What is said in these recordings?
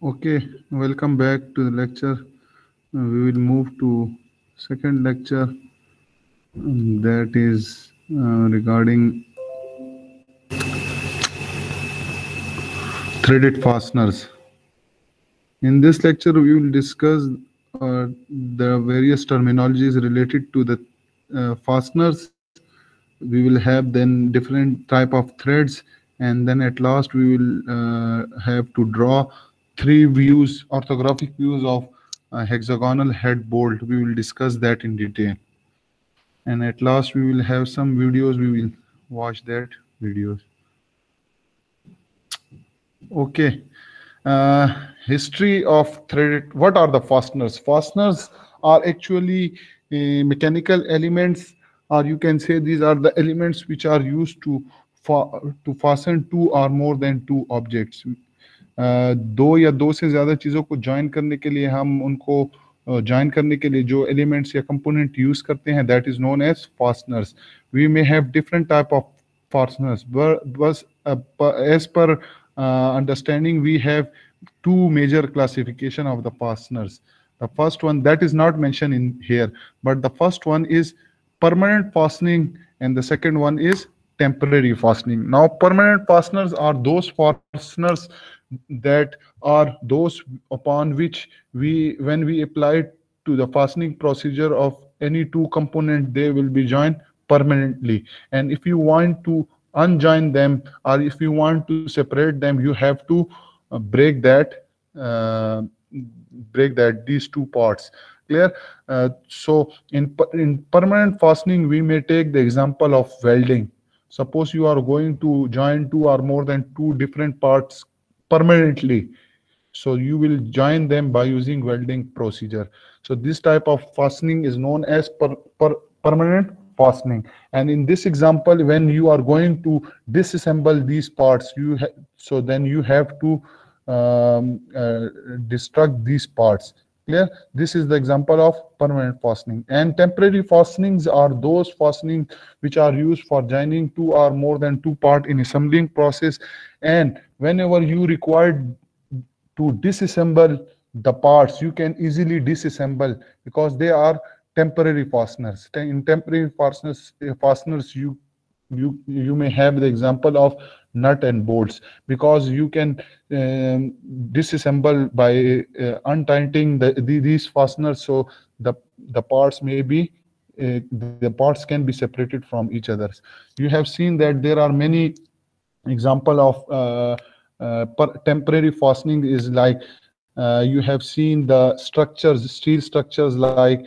Okay, welcome back to the lecture. We will move to second lecture, that is regarding threaded fasteners. In this lecture, we will discuss the various terminologies related to the fasteners. We will have then different type of threads, and then at last we will have to draw three views, orthographic views of a hexagonal head bolt. We will discuss that in detail, and at last we will have some videos. We will watch that videos. Okay. uh, History of threaded. What are the fasteners? Fasteners are actually mechanical elements, or you can say these are the elements which are used to fasten two or more than two objects. दो या दो से ज़्यादा चीज़ों को join करने के लिए हम उनको जॉइन करने के लिए जो एलिमेंट्स या कंपोनेंट यूज़ करते हैं, that is known as fasteners. We may have different type of fasteners, but as per understanding, we have two major classification of the fasteners. The first one that is not mentioned in here, but the first one is permanent fastening, and the second one is temporary fastening. Now permanent fasteners are those fasteners that are those upon which when we apply to the fastening procedure of any two component, they will be joined permanently. And if you want to unjoin them, or if you want to separate them, you have to break uh, that these two parts. Clear? So in permanent fastening, we may take the example of welding. Suppose you are going to join two or more than two different parts permanently, so you will join them by using welding procedure. So this type of fastening is known as permanent fastening. And in this example, when you are going to disassemble these parts, so then you have to destruct these parts. Clear? This is the example of permanent fastening. And temporary fastenings are those fastenings which are used for joining two or more than two parts in assembling process. And whenever you require to disassemble the parts, you can easily disassemble, because they are temporary fasteners. In temporary fasteners, you may have the example of nut and bolts, because you can disassemble by untightening these fasteners, so the parts may be the parts can be separated from each others. You have seen that there are many example of temporary fastening is like, you have seen the structures, steel structures, like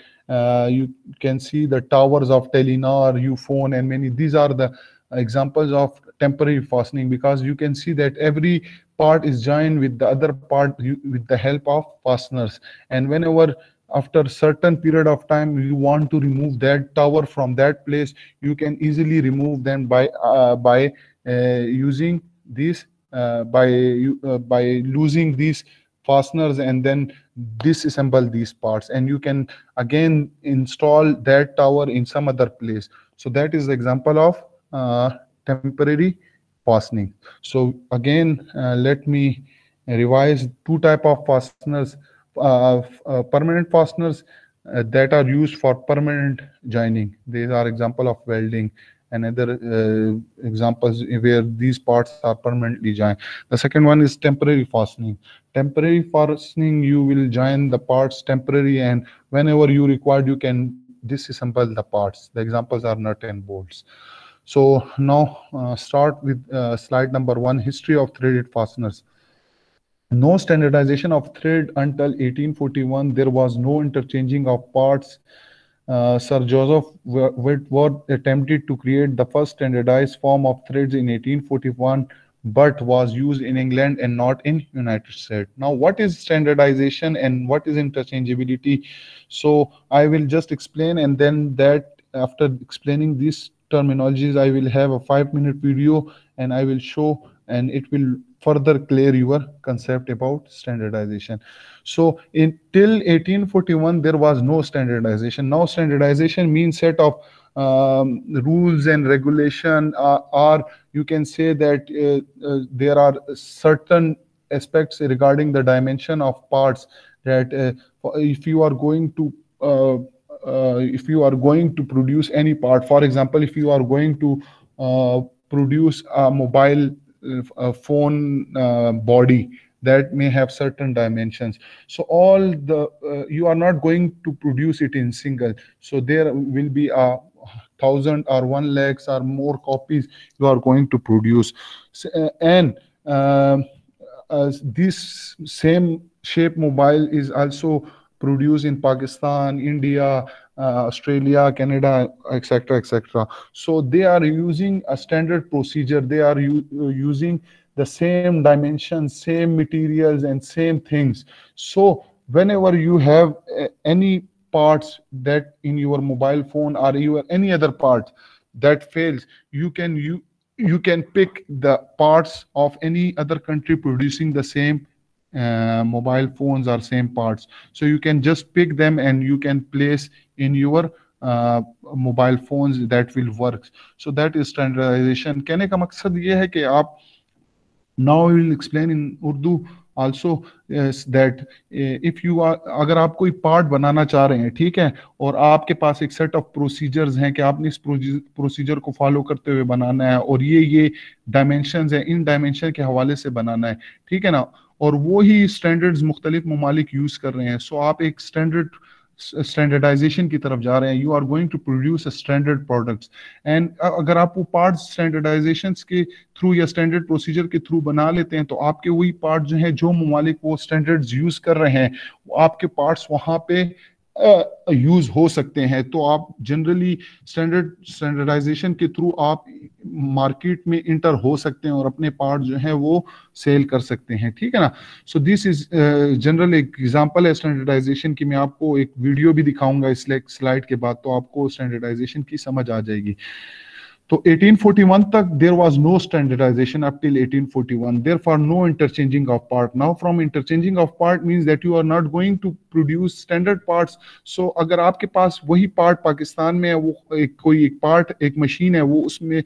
you can see the towers of Telenor, Ufone, and many. These are the examples of temporary fastening, because you can see that every part is joined with the other part with the help of fasteners. And whenever after certain period of time you want to remove that tower from that place, you can easily remove them using these by losing these fasteners, and then disassemble these parts, and you can again install that tower in some other place. So that is the example of temporary fastening. So again, let me revise two type of fasteners. Permanent fasteners that are used for permanent joining. These are example of welding and other examples where these parts are permanently joined. The second one is temporary fastening. Temporary fastening, you will join the parts temporary, and whenever you required, you can disassemble the parts. The examples are nut and bolts. So now start with slide number 1, history of threaded fasteners. No standardization of thread until 1841. There was no interchanging of parts. Sir Joseph Whitworth attempted to create the first standardized form of threads in 1841, but was used in England and not in United States. Now, what is standardization and what is interchangeability? So I will just explain, and then that after explaining these terminologies, I will have a 5-minute video, and I will show, and it will further clear your concept about standardization. So until 1841, there was no standardization. Now standardization means set of rules and regulation, or you can say that there are certain aspects regarding the dimension of parts, that if you are going to produce any part, for example, if you are going to produce a mobile phone body that may have certain dimensions, so all the you are not going to produce it in single, so there will be a thousand or 1 lakhs or more copies you are going to produce. And this same shape mobile is also produced in Pakistan, India, Australia, Canada, etc., etc. So they are using a standard procedure. They are using the same dimensions, same materials, and same things. So whenever you have any parts that in your mobile phone or your any other part that fails, you can pick the parts of any other country producing the same mobile phones or same parts, so you can just pick them and you can place in your mobile phones, that will work. So that is standardization. कहने का मकसद ये है कि आप, now we will explain in Urdu also, yes, that if you are, अगर आप कोई पार्ट बनाना चाह रहे हैं, ठीक है, और आपके पास एक सेट ऑफ प्रोसीजर्स हैं कि आपने इस प्रोसीजर को फॉलो करते हुए बनाना है, और ये डायमेंशंस हैं, इन डायमेंशन के हवाले से बनाना है, ठीक है ना, और वो ही स्टैंडर्ड्स मुख्तलिफ ममालिक यूज कर रहे हैं, सो आप एक स्टैंडर्डाइजेशन की तरफ जा रहे हैं, you are going to produce standard products. And अगर आप वो पार्ट स्टैंडर्डाइजेशन के थ्रू या स्टैंडर्ड प्रोसीजर के थ्रू बना लेते हैं, तो आपके वही पार्ट जो है, जो ममालिक वो स्टैंडर्ड्स यूज कर रहे हैं, आपके पार्ट्स वहां पे यूज हो सकते हैं। तो आप जनरली स्टैंडर्डाइजेशन के थ्रू आप मार्केट में इंटर हो सकते हैं और अपने पार्ट जो है वो सेल कर सकते हैं, ठीक है ना। सो दिस इज जनरल एक एग्जांपल है स्टैंडर्डाइजेशन की। मैं आपको एक वीडियो भी दिखाऊंगा इस स्लाइड के बाद, तो आपको स्टैंडर्डाइजेशन की समझ आ जाएगी। तो 1841 तक there was no standardization up till 1841, therefore no interchanging of part. Now from interchanging of part means that you are not going to produce standard parts. So अगर आपके पास वही पार्ट पाकिस्तान में है, वो कोई एक पार्ट, एक मशीन है, वो उसमें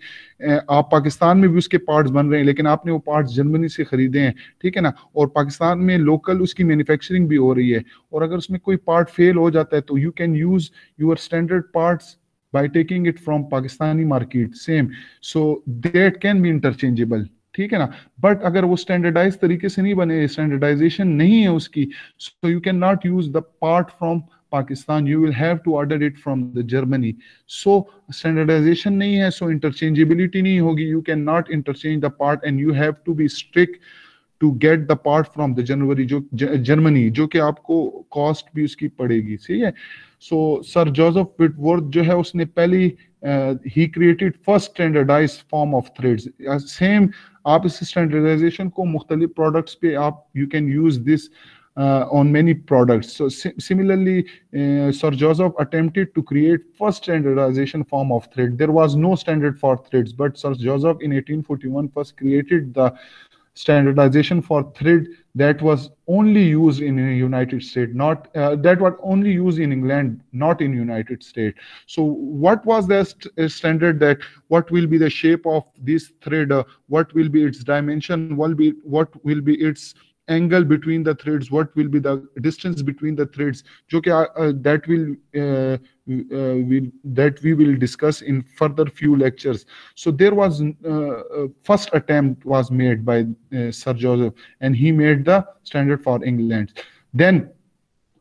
आप पाकिस्तान में भी उसके पार्ट्स बन रहे हैं, लेकिन आपने वो पार्ट्स जर्मनी से खरीदे हैं, ठीक है ना, और पाकिस्तान में लोकल उसकी मैन्युफैक्चरिंग भी हो रही है, और अगर उसमें कोई पार्ट फेल हो जाता है, तो you can use your standard parts by taking it from Pakistani market, same, so that can be interchangeable, ठीक है ना। बट अगर वो स्टैंडर्डाइज तरीके से नहीं बने, स्टैंडर्डाइजेशन नहीं है उसकी, so you cannot use the part from Pakistan, you will have to order it from the Germany. So standardization नहीं है, so interchangeability नहीं होगी, you cannot interchange the part and you have to be strict to get the part from the Germany, जो कि आपको cost भी उसकी पड़ेगी, ठीक है। सो सर जोसेफ विटवर्थ जो है, उसने पहली ही created first standardised form of threads. Same आप इस स्टैंडर्डाइजेशन को मुख्तलिफ प्रोडक्ट्स पे आप you can use this on many products. So similarly, Sir Joseph attempted to create first standardization form of thread. There was no standard for threads, but Sir Joseph in 1841 first created the standardization for thread that was only used in the United States, not that was only used in England, not in United States. So what was the standard, that what will be the shape of this thread, what will be its dimension, what will be its angle between the threads, what will be the distance between the threads, जो कि that we will discuss in further few lectures. So there was first attempt was made by Sir Joseph, and he made the standard for England. Then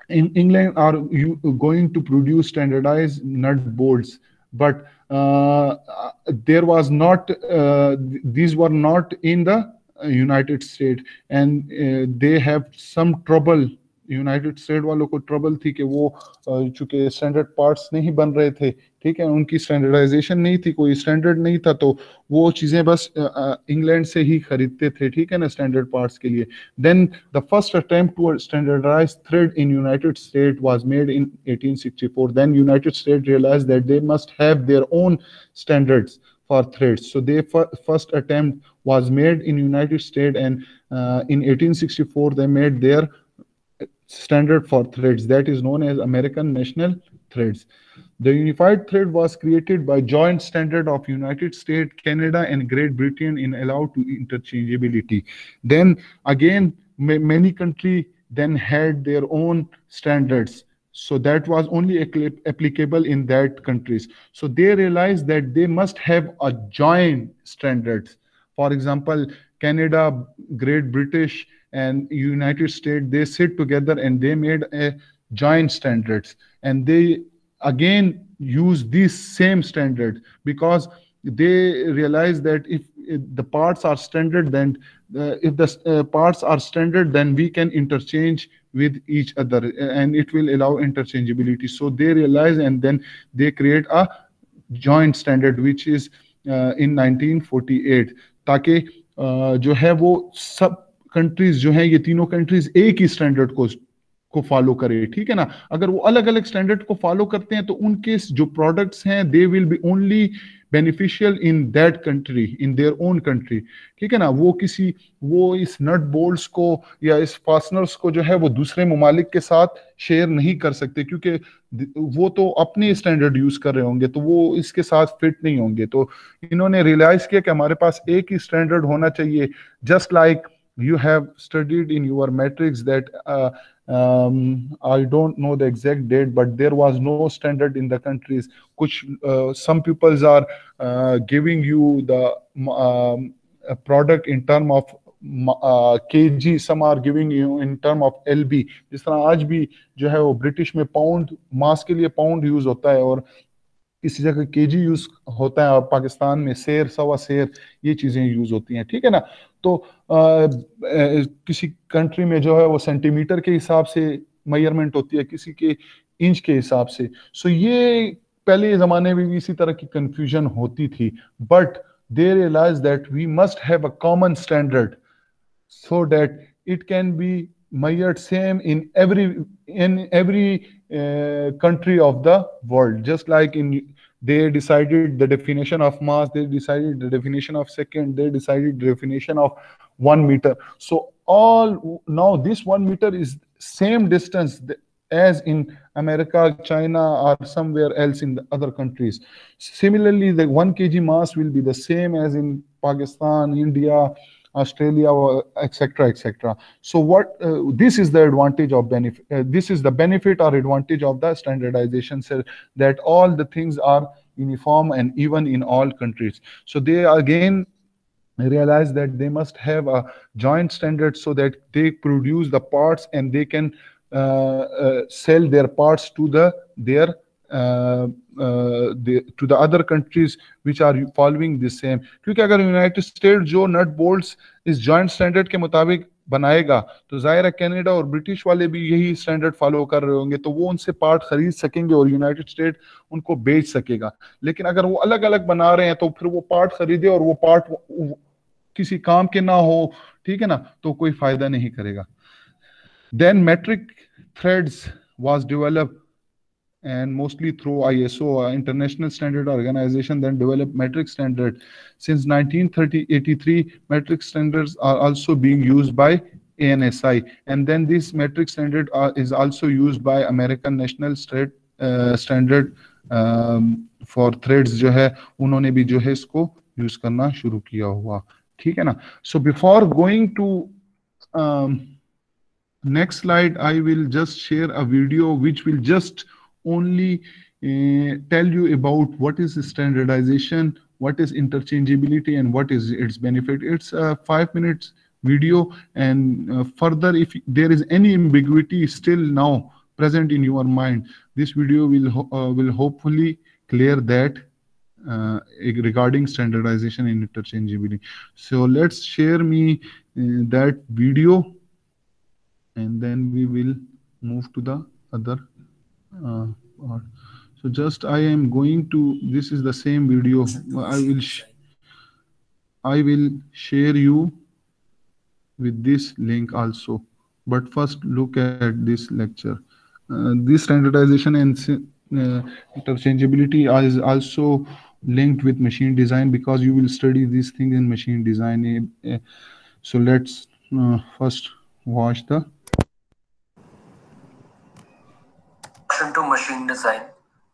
in England are you going to produce standardized nut bolts, but there was not these were not in the United States, and they have some trouble. United state वालों को trouble थी कि वो चूंकि standard parts नहीं बन रहे थे, ठीक है, उनकी स्टैंडर्डाइजेशन नहीं थी, कोई स्टैंडर्ड नहीं था, तो वो चीज़ें बस इंग्लैंड से ही खरीदते थे, ठीक है ना, स्टैंडर्ड पार्ट्स के लिए। Then the first attempt to standardise thread in United State was made in 1864। Then United State realised that they must have their own standards for threads. So their first attempt was made in United States, and in 1864 they made their standard for threads, that is known as American National threads. The unified thread was created by joint standard of United States, Canada, and Great Britain in allow to interchangeability. Then again, many countries then had their own standards. So that was only applicable in that countries. So they realized that they must have a joint standards. For example, Canada, Great British, and United States, they sit together and they made a joint standards, and they again use these same standards because they realize that if the parts are standard, then if the parts are standard, then we can interchange with each other and it will allow interchangeability. So they realize and then they create a joint standard which is in 1948, ताकि जो है वो सब countries जो है ये तीनों countries एक ही स्टैंडर्ड को फॉलो करे, ठीक है ना। अगर वो अलग अलग स्टैंडर्ड को फॉलो करते हैं तो उनके जो प्रोडक्ट्स हैं they will be only beneficial in that country, in their own country, ठीक है ना। वो इस नट बोल्ट्स को या इस फास्टनर्स को जो है वो दूसरे ममालिक के साथ शेयर नहीं कर सकते क्योंकि वो तो अपने स्टैंडर्ड यूज कर रहे होंगे तो वो इसके साथ फिट नहीं होंगे। तो इन्होंने रियलाइज किया कि हमारे पास एक ही स्टैंडर्ड होना चाहिए। Just like you have studied in your matrix that I don't know the exact date, but there was no standard in the countries. Some peoples are giving you the product in term of kg, some are giving you in term of lb। जिस तरह आज भी जो है वो British में pound, मास के लिए पाउंड यूज होता है और किसी जगह केजी यूज होता है और पाकिस्तान में शेर, सवा शेर, ये चीजें यूज होती हैं, ठीक है ना। तो किसी कंट्री में जो है वो सेंटीमीटर के हिसाब से मेजरमेंट होती है, किसी के इंच के हिसाब से। सो ये पहले जमाने में भी इसी तरह की कंफ्यूजन होती थी, but they realise that we must have a common standard so that it can be measured same in every country of the world. Just like they decided the definition of mass, they decided the definition of second, they decided the definition of 1 meter. So all now this 1 meter is same distance as in America, China, or somewhere else in the other countries. Similarly, the 1 kg mass will be the same as in Pakistan, India, Australia, etc., etc. So what this is the advantage of benefit. This is the benefit or advantage of the standardization, so that all the things are uniform and even in all countries. So they again realize that they must have a joint standard so that they produce the parts and they can sell their parts to their to the other countries which are following the same। क्योंकि अगर United state जो nut bolts इस joint standard के मुताबिक बनाएगा तो जाहिर है कनाडा और ब्रिटिश वाले भी यही स्टैंडर्ड फॉलो कर रहे होंगे, तो वो उनसे पार्ट खरीद सकेंगे और यूनाइटेड स्टेट उनको बेच सकेगा। लेकिन अगर वो अलग अलग बना रहे हैं तो फिर वो पार्ट खरीदे और वो पार्ट किसी काम के ना हो, ठीक है ना, तो कोई फायदा नहीं करेगा। Then metric threads was developed and mostly through ISO, International Standard Organization, then developed metric standard. Since 1983, metric standards are also being used by ANSI, and then this metric standard is also used by American National Standard for threads जो है उन्होंने भी जो है इसको use करना शुरू किया हुआ, ठीक है ना। So before going to next slide, I will just share a video which will just only tell you about what is standardization, what is interchangeability, and what is its benefit. It's a 5 minutes video, and further, if there is any ambiguity still now present in your mind, this video will hopefully clear that regarding standardization and interchangeability. So let's share me that video, and then we will move to the other part. So just I am going to, this is the same video. I will share you with this link also, but first look at this lecture. This standardization and interchangeability is also linked with machine design because you will study these things in machine design. So let's first watch the to machine design.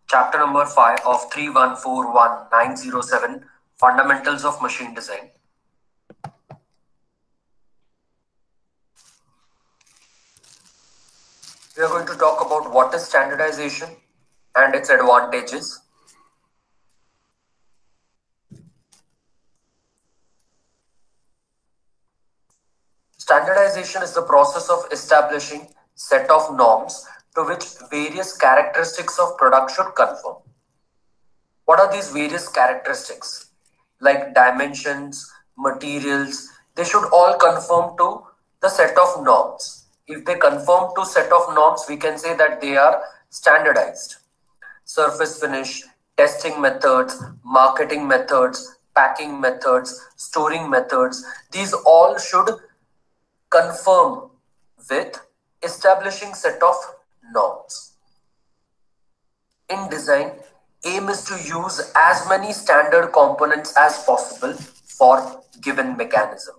chapter number 5 of 3141907 Fundamentals of Machine Design. We are going to talk about what is standardization and its advantages. Standardization is the process of establishing set of norms to which various characteristics of product should conform. What are these various characteristics? Like dimensions, materials, they should all conform to the set of norms. If they conform to set of norms, we can say that they are standardized. Surface finish, testing methods, marketing methods, packing methods, storing methods, these all should conform with establishing set of norms. In design, aim is to use as many standard components as possible for given mechanism.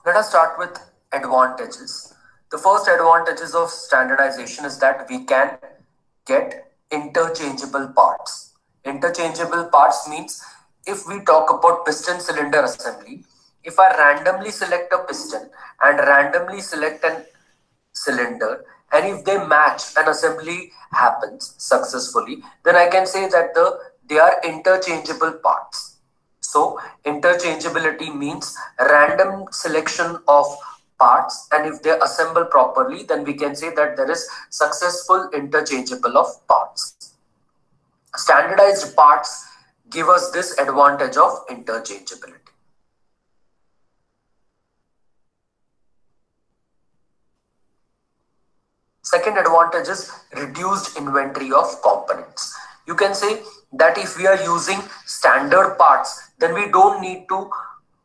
Let us start with advantages. The first advantages of standardization is that we can get interchangeable parts. Interchangeable parts means if we talk about piston cylinder assembly, if I randomly select a piston and randomly select an cylinder, and if they match, an assembly happens successfully, then I can say that they are interchangeable parts. So interchangeability means random selection of parts, and if they assemble properly, then we can say that there is successful interchangeable of parts. Standardized parts give us this advantage of interchangeability. Second advantage is reduced inventory of components. You can say that if we are using standard parts, then we don't need to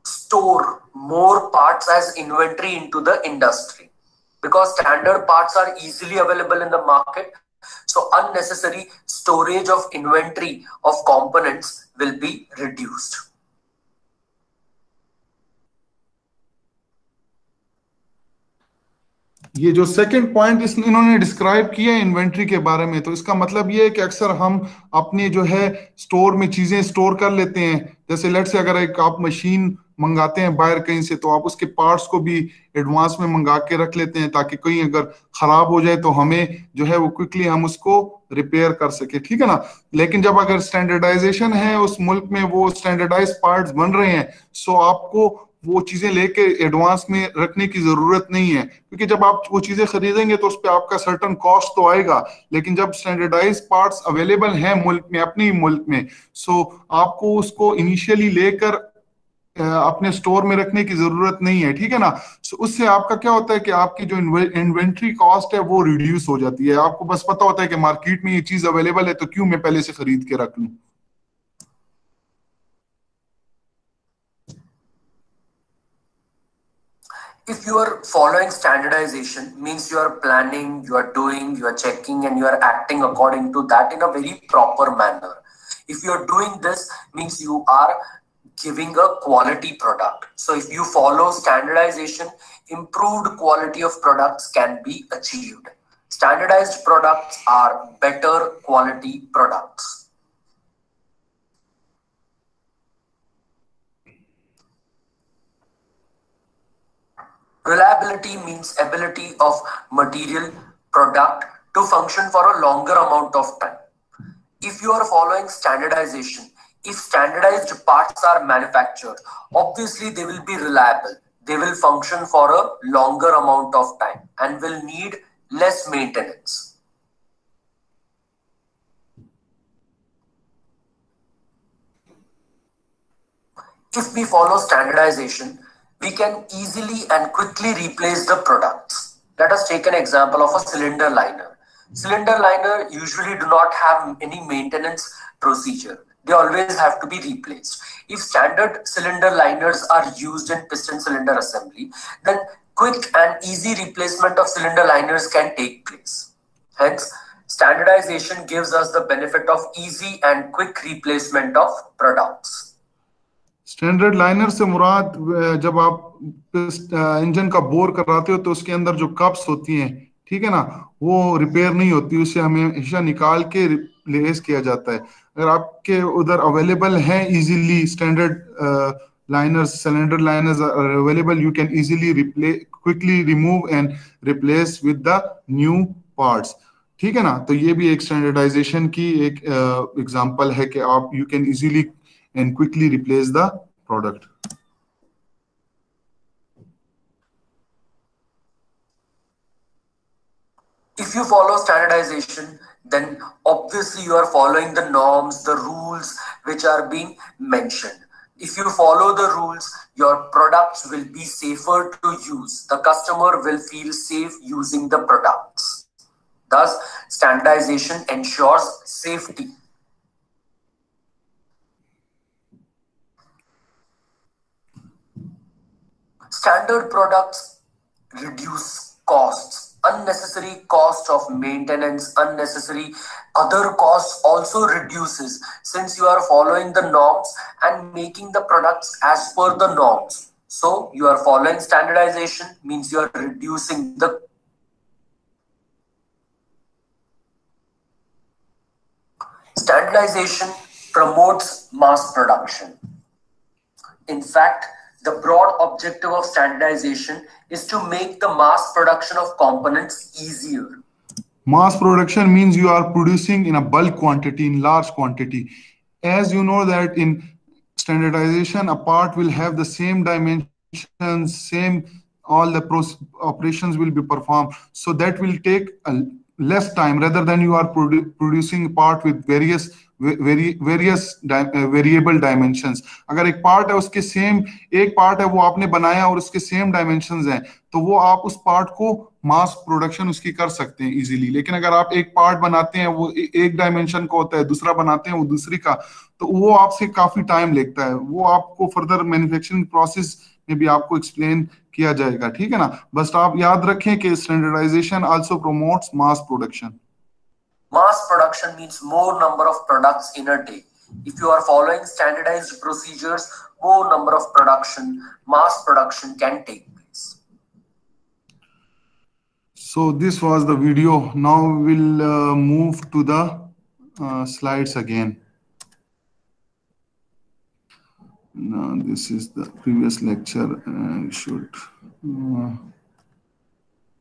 store more parts as inventory into the industry, because standard parts are easily available in the market. So unnecessary storage of inventory of components will be reduced. ये जो second point इसने इन्होंने describe किया inventory के बारे में, तो इसका मतलब ये है कि अक्सर हम अपने जो है स्टोर में चीजें स्टोर कर लेते हैं। जैसे लेट से अगर एक आप मशीन मंगाते हैं बाहर कहीं से, तो आप उसके पार्ट्स को भी एडवांस में मंगा के रख लेते हैं ताकि कहीं अगर खराब हो जाए तो हमें जो है वो क्विकली हम उसको रिपेयर कर सके, ठीक है ना। लेकिन जब अगर स्टैंडर्डाइजेशन है उस मुल्क में, वो स्टैंडर्डाइज पार्ट्स बन रहे हैं, सो आपको वो चीजें लेके एडवांस में रखने की जरूरत नहीं है, क्योंकि जब आप वो चीजें खरीदेंगे तो उस पर आपका सर्टन कॉस्ट तो आएगा। लेकिन जब स्टैंडर्डाइज पार्ट्स अवेलेबल हैं मुल्क में, अपने ही मुल्क में, सो आपको उसको इनिशियली लेकर अपने स्टोर में रखने की जरूरत नहीं है, ठीक है ना। सो उससे आपका क्या होता है कि आपकी जो इन्वेंट्री कॉस्ट है वो रिड्यूस हो जाती है। आपको बस पता होता है कि मार्केट में ये चीज अवेलेबल है, तो क्यों मैं पहले से खरीद के रख लूं। If you are following standardization, means you are planning, you are doing, you are checking, and you are acting according to that in a very proper manner. If you are doing this, means you are giving a quality product. So if you follow standardization, improved quality of products can be achieved. Standardized products are better quality products. Reliability means ability of material product to function for a longer amount of time. If you are following standardization, if standardized parts are manufactured, obviously they will be reliable. They will function for a longer amount of time and will need less maintenance. If we follow standardization, we can easily and quickly replace the products. Let us take an example of a cylinder liner. Cylinder liner usually do not have any maintenance procedure. They always have to be replaced. If standard cylinder liners are used in piston cylinder assembly, then quick and easy replacement of cylinder liners can take place. Hence, standardization gives us the benefit of easy and quick replacement of products. Standard liner से मुराद जब आप engine का bore कराते हो तो उसके अंदर जो कप्स होती हैं, ठीक है ना, वो रिपेयर नहीं होती, उसे हमेशा निकाल के रिप्लेस किया जाता है। अगर आपके उधर अवेलेबल है easily standard liners, cylinder liners available, you can easily replace, quickly remove and replace with the new parts. ठीक है ना, तो ये भी एक स्टैंडर्डाइजेशन की एक एग्जांपल है कि आप you can easily and quickly replace the product. If you follow standardization, then obviously you are following the norms, the rules which are being mentioned. If you follow the rules, your products will be safer to use. The customer will feel safe using the products. Thus, standardization ensures safety. Standard products reduce costs, unnecessary cost of maintenance, unnecessary other costs also reduces, since you are following the norms and making the products as per the norms. So you are following standardization means you are reducing the standardization promotes mass production. In fact, the broad objective of standardization is to make the mass production of components easier. Mass production means you are producing in a bulk quantity, in large quantity. As you know that in standardization, a part will have the same dimensions, same, all the operations will be performed. So that will take less time rather than you are producing part with various variable dimensions. अगर एक part है उसके same, एक part है वो आपने बनाया और उसके सेम डायमेंशंस हैं, तो वो आप उस पार्ट को मास प्रोडक्शन उसकी कर सकते हैं इजीली। लेकिन अगर आप एक पार्ट बनाते हैं वो एक डायमेंशन का होता है, दूसरा बनाते हैं वो दूसरी का, तो वो आपसे काफी टाइम लगता है। वो आपको फर्दर मैन्युफैक्चरिंग प्रोसेस में भी आपको एक्सप्लेन किया जाएगा। ठीक है ना, बस आप याद रखें कि standardisation also promotes mass production. Mass production means more number of products in a day. If you are following standardized procedures, more number of mass production can take place. So this was the video. Now we'll move to the slides again. Now this is the previous lecture. I should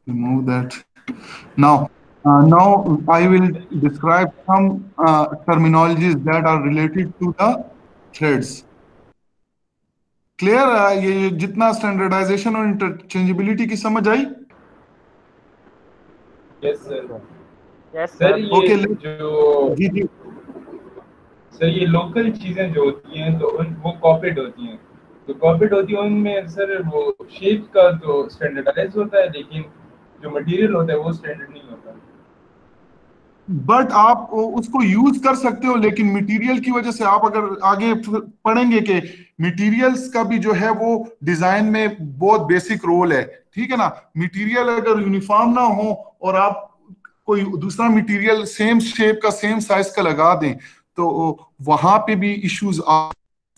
remove that. Now I will describe some terminologies that are related to the threads. Clear? ये जितना standardisation और interchangeability की समझ आई? Yes sir. Yes sir. Okay, जो जी sir ये local चीजें जो होती हैं तो वो कॉपीड होती हैं, तो कॉपीड होती है उनमें सर वो शेप का तो स्टैंडर्डाइज होता है, लेकिन जो मटेरियल होता है वो स्टैंडर्ड नहीं होता। बट आप उसको यूज कर सकते हो, लेकिन मटेरियल की वजह से आप अगर आगे पढ़ेंगे कि मटेरियल्स का भी जो है वो डिजाइन में बहुत बेसिक रोल है। ठीक है ना, मटेरियल अगर यूनिफॉर्म ना हो और आप कोई दूसरा मटेरियल सेम शेप का सेम साइज का लगा दें तो वहां पे भी इश्यूज आ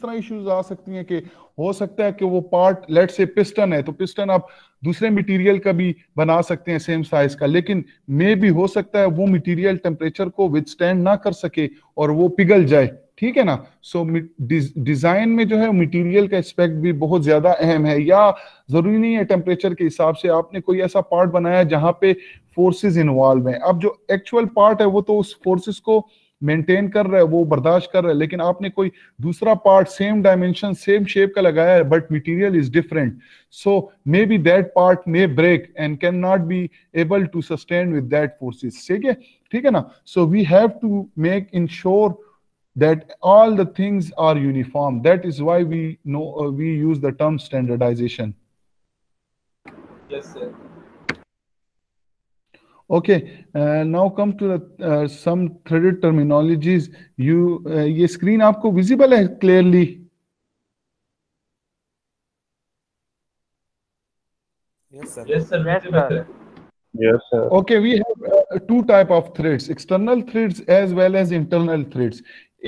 सकती हैं कि हो सकता है कि वो पार्ट, लेट से पिस्टन है तो पिस्टन आप दूसरे मटेरियल का भी बना सकते हैं सेम साइज का, लेकिन मे भी हो सकता है वो मटेरियल टेम्परेचर को विथस्टैंड ना कर सके और वो पिघल जाए। ठीक है ना, सो डिजाइन में जो है मटेरियल का एस्पेक्ट भी बहुत ज्यादा अहम है। या जरूरी नहीं है टेम्परेचर के हिसाब से आपने कोई ऐसा पार्ट बनाया जहां पे फोर्सेस इन्वॉल्व हैं, अब जो एक्चुअल पार्ट है वो तो उस फोर्सेस को मेंटेन कर रहा है, वो बर्दाश्त कर रहा है, लेकिन आपने कोई दूसरा part same dimension same shape का लगाया है but material is different, so may be that part may break and can not be able to sustain with that forces. ठीक है ना, so we have to make ensure that all the things are uniform. That is why we use the term standardization. Yes sir. Okay, now come to the some threaded terminologies. ये screen आपको visible है clearly? Yes sir. Yes sir. Yes sir. Yes sir. Okay, we have two type of threads: external threads as well as internal threads.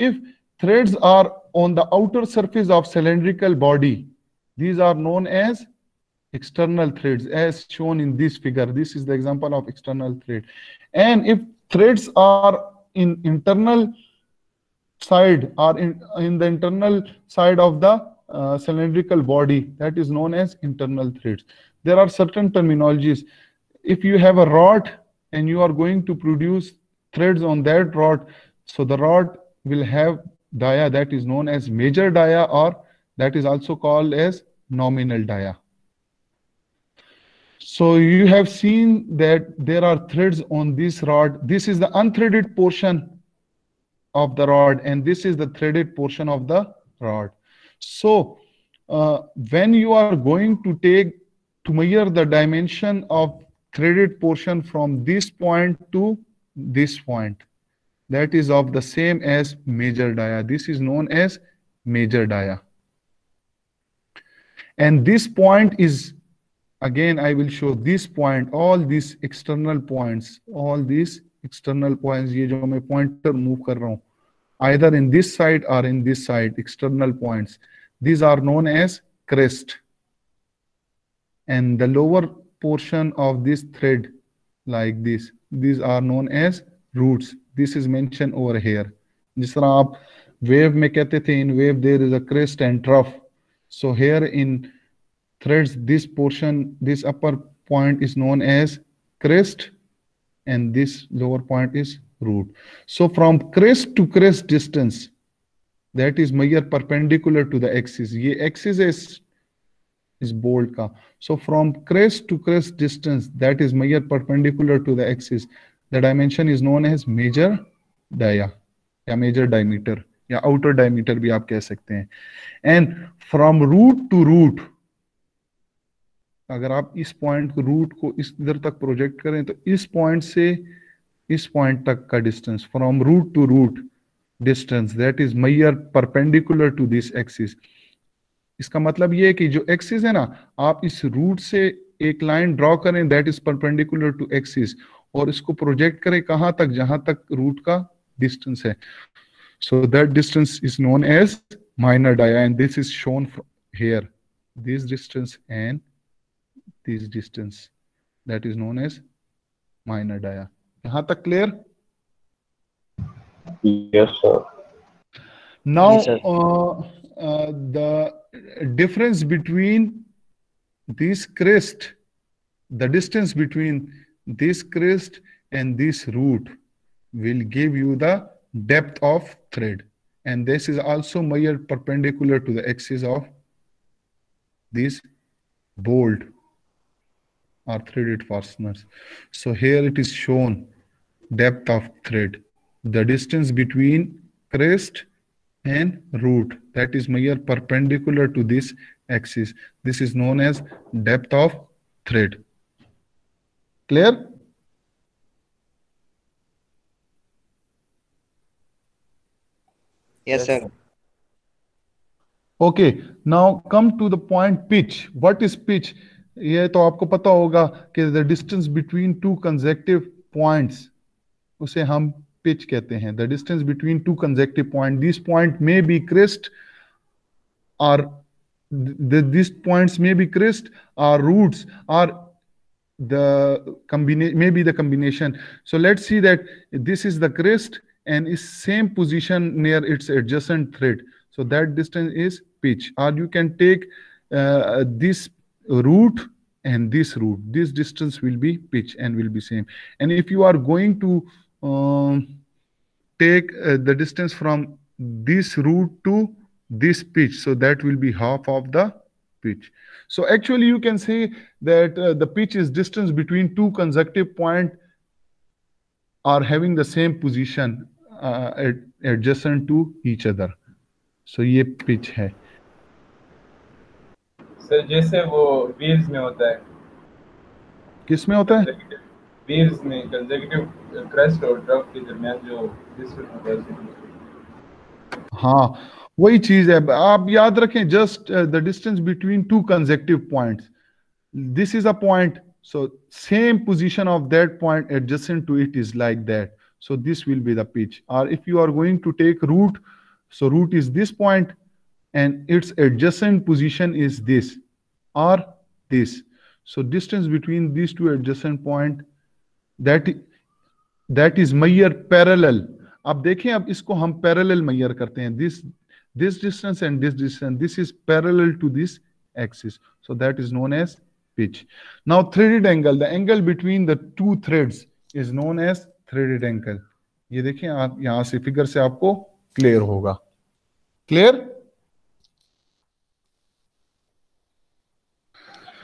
If threads are on the outer surface of cylindrical body. These are known as external threads, as shown in this figure. This is the example of external thread. And if threads are in internal side, or in the internal side of the cylindrical body, that is known as internal threads. There are certain terminologies. If you have a rod and you are going to produce threads on that rod, so the rod will have dia that is known as major dia, or that is also called as nominal dia. So you have seen that there are threads on this rod. This is the unthreaded portion of the rod, and this is the threaded portion of the rod. So when you are going to measure the dimension of threaded portion from this point to this point, that is of the same as major dia. This is known as major dia. And this point is, again I will show this point, all these external points, ये जो मैं pointer move कर रहा हूँ, either in this side or in this side, external points, these are known as crest. And the lower portion of this thread, like this, these are known as roots. This is mentioned over here. जिस तरह आप wave में कहते थे, in wave there is a crest and trough. So here in threads, this portion, this upper point is known as crest, and this lower point is root. So from crest to crest distance, that is measured perpendicular to the axis. ये axis is bold का. So from crest to crest distance, that is measured perpendicular to the axis. The dimension is known as major dia, या major diameter, या outer diameter भी आप कह सकते हैं. And from root to root, अगर आप इस पॉइंट को, रूट को इस इधर तक प्रोजेक्ट करें, तो इस पॉइंट से इस पॉइंट तक का distance, from root to root distance, that is major perpendicular to this axis. इसका मतलब ये है कि जो एक्सिस है ना, आप इस रूट से एक लाइन ड्रॉ करें, that is perpendicular to axis, और इसको प्रोजेक्ट करें कहां तक, जहां तक रूट का डिस्टेंस है. So that distance is known as minor dia, and this is shown here, this distance and this distance, that is known as minor dia. yahan tak clear? Yes sir. Now Yes, sir. The difference between this crest, the distance between this crest and this root will give you the depth of thread, and this is also measured perpendicular to the axis of this bolt or threaded fasteners. So here it is shown depth of thread, the distance between crest and root, that is measured perpendicular to this axis. This is known as depth of thread. Clear? Yes sir. Okay, now come to the point pitch. What is pitch? ये तो आपको पता होगा कि the distance between two consecutive points, उसे हम pitch कहते हैं. The distance between two consecutive points. These point may be crest, or these points may be crest or roots, or the combination, maybe the combination. So let's see that this is the crest and is same position near its adjacent thread. So that distance is pitch. Or you can take this root and this root, this distance will be pitch and will be same. And if you are going to take the distance from this root to this pitch, so that will be half of the pitch. So actually you can say that the pitch is distance between two consecutive points are having the same position adjacent to each other. So ये pitch है. Sir जैसे वो waves में होता है. किस में होता है? वेव्स में कंसेक्यूटिव क्रेस्ट और ट्रफ के दरमियान जो डिस्टेंस होता है. हाँ, वही चीज है. आप याद रखें, just the distance between two consecutive points. This is a point, so same position of that point adjacent to it is like that. So this will be the pitch. Or if you are going to take root So root is this point and its adjacent position is this or this. So distance between these two adjacent point, that is measure parallel. अब देखें, अब इसको हम parallel measure करते हैं, this distance and this distance, this is parallel to this axis, so that is known as pitch. Now threaded angle, the angle between the two threads is known as threaded angle. ये देखें, आप यहां से figure से आपको clear होगा. Clear?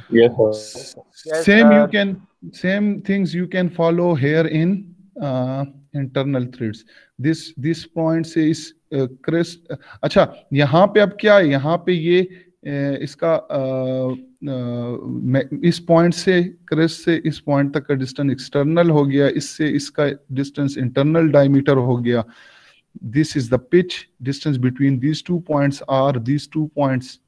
Yes, sir. Yes, Same sir. you can, same things you can follow here in internal threads. This point से इस crest, अच्छा यहाँ पे अब क्या है, यहाँ पे ये इसका इस पॉइंट से क्रेस्ट से इस पॉइंट तक का डिस्टेंस एक्सटर्नल हो गया, इससे इसका डिस्टेंस इंटरनल डायमीटर हो गया. This is the pitch. Distance between these 2 points are these 2 points.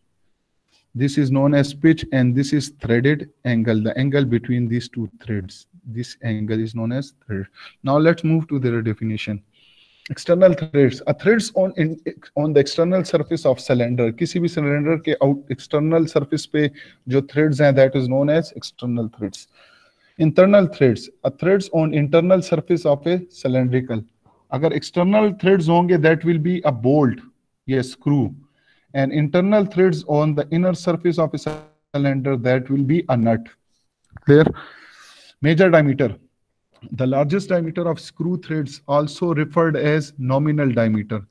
This is known as pitch, and this is threaded angle, the angle between these two threads. This angle is known as thread. Now let's move to their definition. External threads are threads on the external surface of cylinder. किसी भी cylinder के external surface पे जो threads हैं, that is known as external threads. Internal threads are threads on internal surface of a cylindrical. अगर external threads होंगे, that will be a bolt, yes, screw. And internal threads on the inner surface of a cylinder, that will be a nut. Clear? Major diameter. The largest diameter of screw threads, also referred as nominal diameter.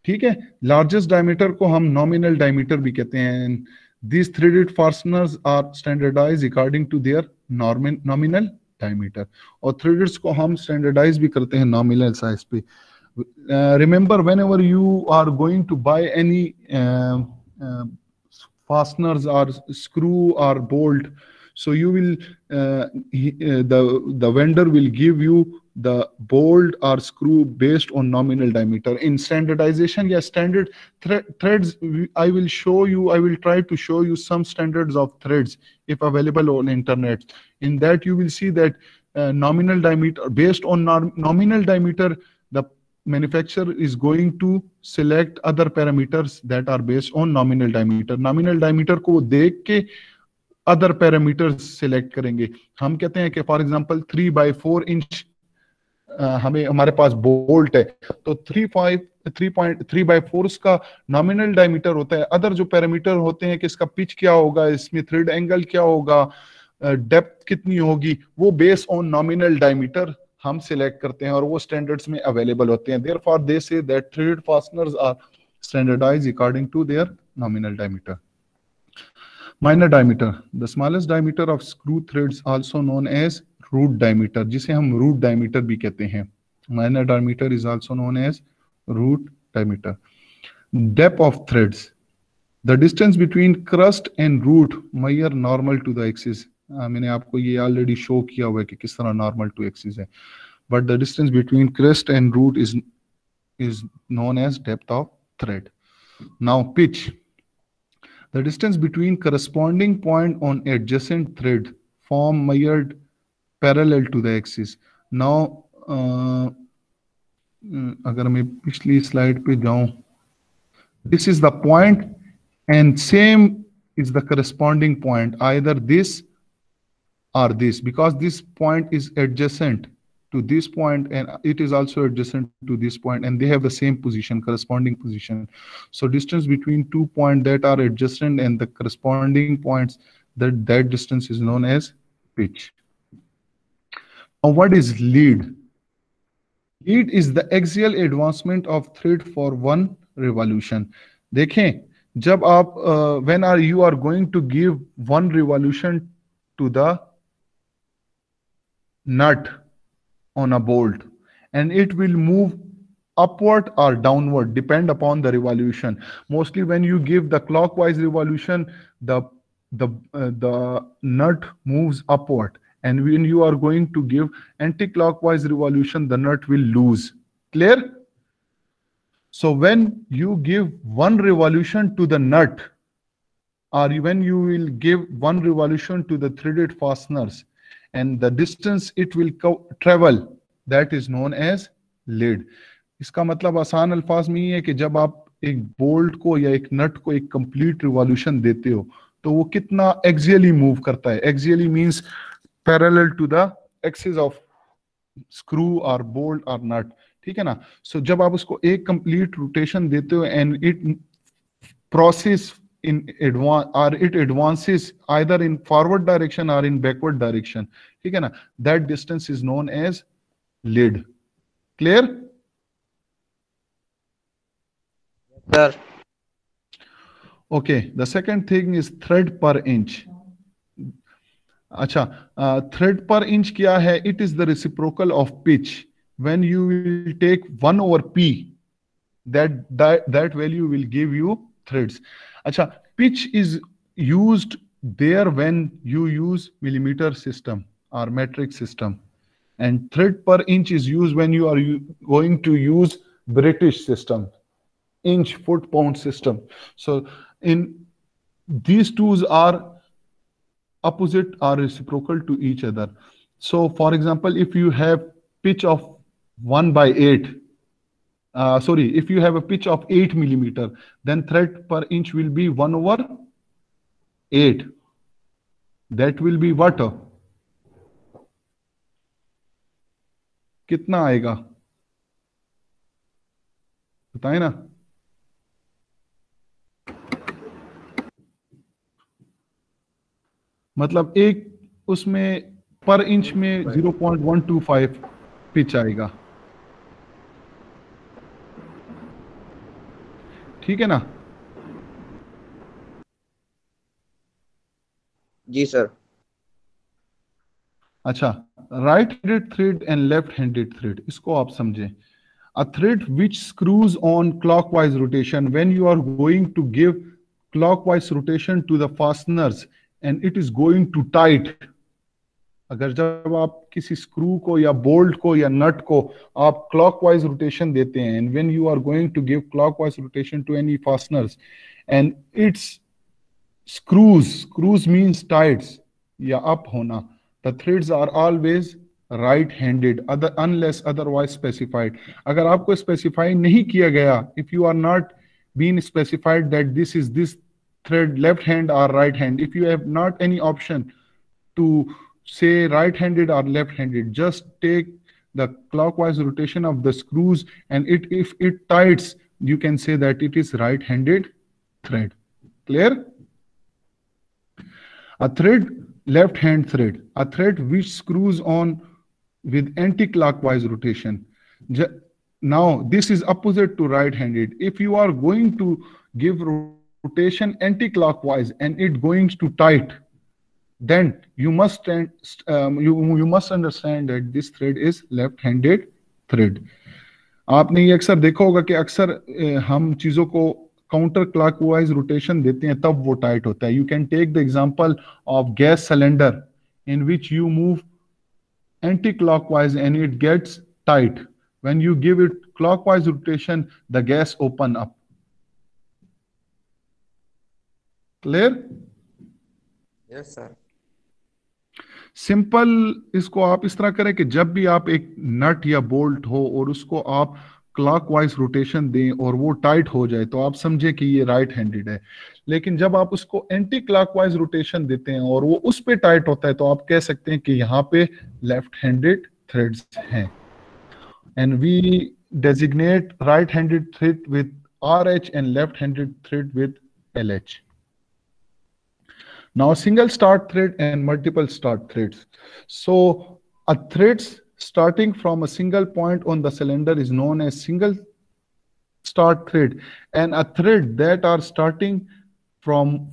ठीक है, largest diameter को हम nominal diameter भी कहते हैं. These threaded fasteners are standardized according to their nominal diameter. और threads को हम standardize भी करते हैं nominal size पे. Remember, whenever you are going to buy any fasteners or screw or bolt, so you will the vendor will give you the bolt or screw based on nominal diameter. In standardization, yeah, standard threads, I will try to show you some standards of threads if available on internet. In that you will see that nominal diameter, based on nominal diameter, the manufacturer is going to select other parameters that are based on nominal diameter. Nominal diameter को देख के other parameters select करेंगे. हम कहते हैं कि for example 3/4 inch हमारे पास bolt है, तो 3.3/4 का नॉमिनल डायमीटर होता है. अदर जो पैरामीटर होते हैं कि इसका पिच क्या होगा, इसमें थ्रेड एंगल क्या होगा, डेप्थ कितनी होगी, वो बेस ऑन नॉमिनल डायमीटर हम सिलेक्ट करते हैं और वो स्टैंडर्ड्स में अवेलेबल होते हैं. Therefore, they say that threaded fasteners are standardized according to their nominal diameter. Minor diameter, the smallest diameter of screw threads, also known as root diameter, जिसे हम root diameter भी कहते हैं. Minor diameter is also known as root diameter. Depth of threads, the distance between crust and root measure normal to the axis. मैंने आपको ये already show किया हुआ है कि किस तरह नॉर्मल टू एक्सिस है, but the distance between crest and root is known as depth of thread. Now pitch, the distance between corresponding point on adjacent thread form measured parallel to the axis. Now अगर मैं पिछली slide पे जाऊं, this is the point and same is the corresponding point, either this or this, because this point is adjacent to this point and it is also adjacent to this point, and they have the same position, corresponding position. So distance between 2 points that are adjacent and the corresponding points, that distance is known as pitch. Now what is lead? Lead is the axial advancement of thread for one revolution. देखें, जब आप when you are going to give one revolution to the nut on a bolt, and it will move upward or downward depend upon the revolution. Mostly when you give the clockwise revolution, the nut moves upward, and when you are going to give anti-clockwise revolution, the nut will lose. Clear? So when you give one revolution to the nut, or when you will give one revolution to the threaded fasteners, and the distance it will travel, that is known as lead. इसका मतलब आसान अल्फाज में ये है कि जब आप एक बोल्ट को या एक नट को एक कंप्लीट रिवॉल्यूशन देते हो तो वो कितना एक्सियली मूव करता है. Axially means parallel to the axis of screw और बोल्ट और नट. ठीक है ना. सो जब आप उसको एक कंप्लीट रोटेशन देते हो and it process in advance or it advances either in forward direction or in backward direction. ठीक है ना. That distance is known as lead. Clear? Sir. Okay. The second thing is thread per inch. अच्छा, thread per inch क्या है? It is the reciprocal of pitch. When you will take 1 over p, that value will give you threads. अच्छा, pitch is used there when you use millimeter system or metric system, and thread per inch is used when you are going to use British system, inch, foot, pound system. So in these tools are opposite or reciprocal to each other. So for example, if you have pitch of 1 by 8, if you have a pitch of 8 millimeter, then thread per inch will be 1 over 8. That will be what? कितना आएगा बताए ना. मतलब एक उसमें पर inch में 0.125 pitch आएगा. ठीक है ना. जी सर. अच्छा, right handed thread and left handed thread, इसको आप समझें. A thread which screws on clockwise rotation when you are going to give clockwise rotation to the fasteners and it is going to tight. अगर जब आप किसी screw को या bolt को या नट को आप क्लॉकवाइज रोटेशन देते हैं and when you are going to give clockwise rotation to any fasteners and its screws means tights या up होना, the threads are always right handed unless otherwise specified. अगर आपको स्पेसिफाई नहीं किया गया, if you are not being specified that this is this thread left hand or right hand, if you have not any option to say right handed or left handed, just take the clockwise rotation of the screws and if it tights, you can say that it is right handed thread. Clear? A thread, left hand thread, a thread which screws on with anti-clockwise rotation. Now this is opposite to right handed. If you are going to give rotation anti-clockwise and it going to tight, then you must understand that this thread is left-handed thread. आपने ये अक्सर देखा होगा कि अक्सर हम चीजों को काउंटर क्लॉकवाइज रोटेशन देते हैं तब वो टाइट होता है. You can take the example of gas cylinder in which you move anti clockwise and it gets tight. When you give it clockwise rotation the gas open up. Clear? Yes sir. Simple इसको आप इस तरह करें कि जब भी आप एक नट या बोल्ट हो और उसको आप क्लॉकवाइज रोटेशन दें और वो टाइट हो जाए तो आप समझे कि ये राइट हैंडेड है. लेकिन जब आप उसको एंटी क्लॉकवाइज रोटेशन देते हैं और वो उस पे टाइट होता है तो आप कह सकते हैं कि यहाँ पे लेफ्ट हैंडेड थ्रेड्स हैं. And we designate right handed thread with RH and left handed thread with LH. Now single start thread and multiple start threads. So a threads starting from a single point on the cylinder is known as single start thread, and a thread that are starting from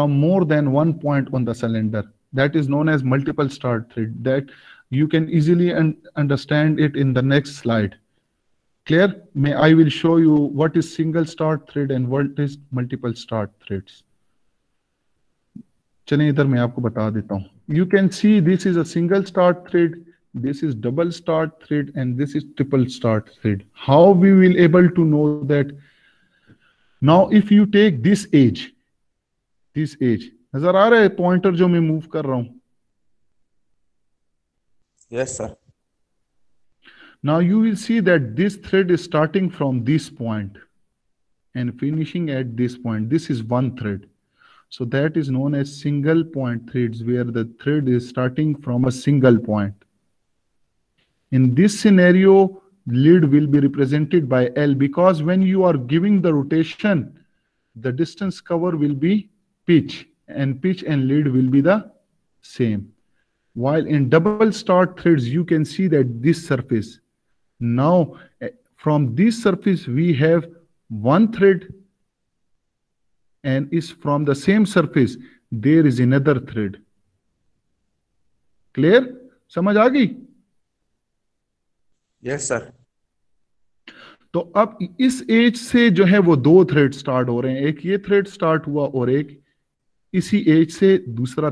more than one point on the cylinder, that is known as multiple start thread. That you can easily understand it in the next slide. Clear? I will show you what is single start thread and what is multiple start threads. चलिए इधर मैं आपको बता देता हूं. You can see this is a single start thread, this is double start thread, and this is triple start thread. How we will able to know that? Now if you take this edge, नजर आ रहा है pointer जो मैं move कर रहा हूं? Yes sir. Now you will see that this thread is starting from this point and finishing at this point. This is one thread. So that is known as single point threads, where the thread is starting from a single point. In this scenario, lead will be represented by L, because when you are giving the rotation, the distance cover will be pitch and lead will be the same. While in double start threads, you can see that this surface. Now, from this surface, we have one thread, and is from the same surface, there is another thread. Clear? समझ आ गई? Yes, sir. तो अब इस as से जो है वो दो थ्रेड स्टार्ट हो रहे हैं, एक ये थ्रेड स्टार्ट हुआ और एक इसी एज से दूसरा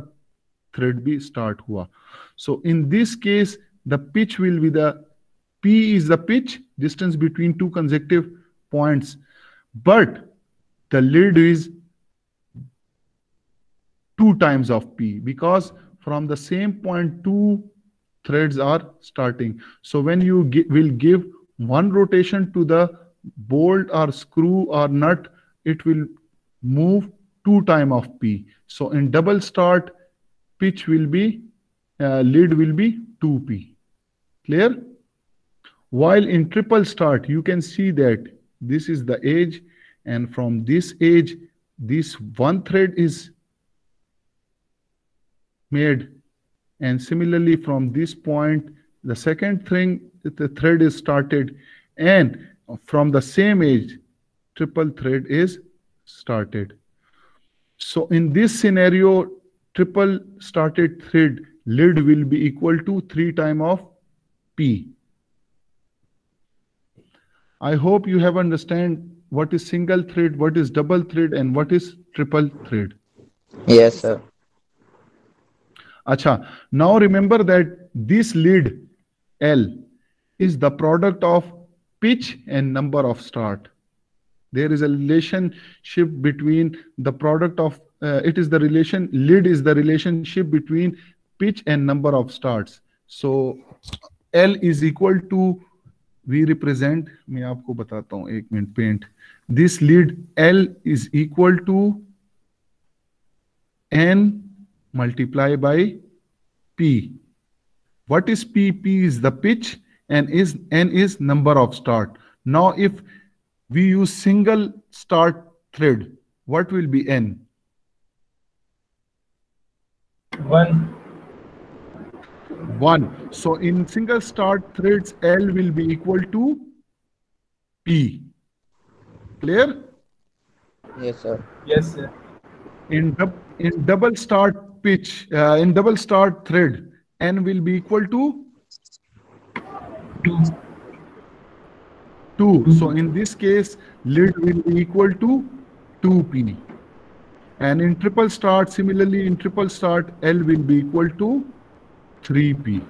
थ्रेड भी स्टार्ट हुआ. So in this case the pitch will be the P is the pitch distance between two consecutive points, but the lead is 2 times of P, because from the same point two threads are starting. So when you will give one rotation to the bolt or screw or nut, it will move 2 times of P. So in double start, pitch will be lead will be 2P. Clear? While in triple start, you can see that this is the edge, and from this edge, this one thread is made, and similarly from this point, the second the thread is started, and from the same edge, triple thread is started. So in this scenario, triple started thread lead will be equal to 3 times of P. I hope you have understand what is single thread, what is double thread, and what is triple thread. Yes, sir. Acha, now remember that this lead L is the product of pitch and number of start. There is a relationship between the product of, lead is the relationship between pitch and number of starts. So L is equal to, we represent, मैं आपको बताता हूँ एक minute paint. This lead L is equal to N multiplied by P. What is P? P is the pitch and N is number of start. Now if we use single start thread, what will be N? 1. 1. So in single start threads, L will be equal to P. Clear? Yes, sir. Yes, sir. In double start pitch, in double start thread, N will be equal to 2. 2. So in this case, lead will be equal to 2P. And in triple start, similarly in triple start, L will be equal to 3P.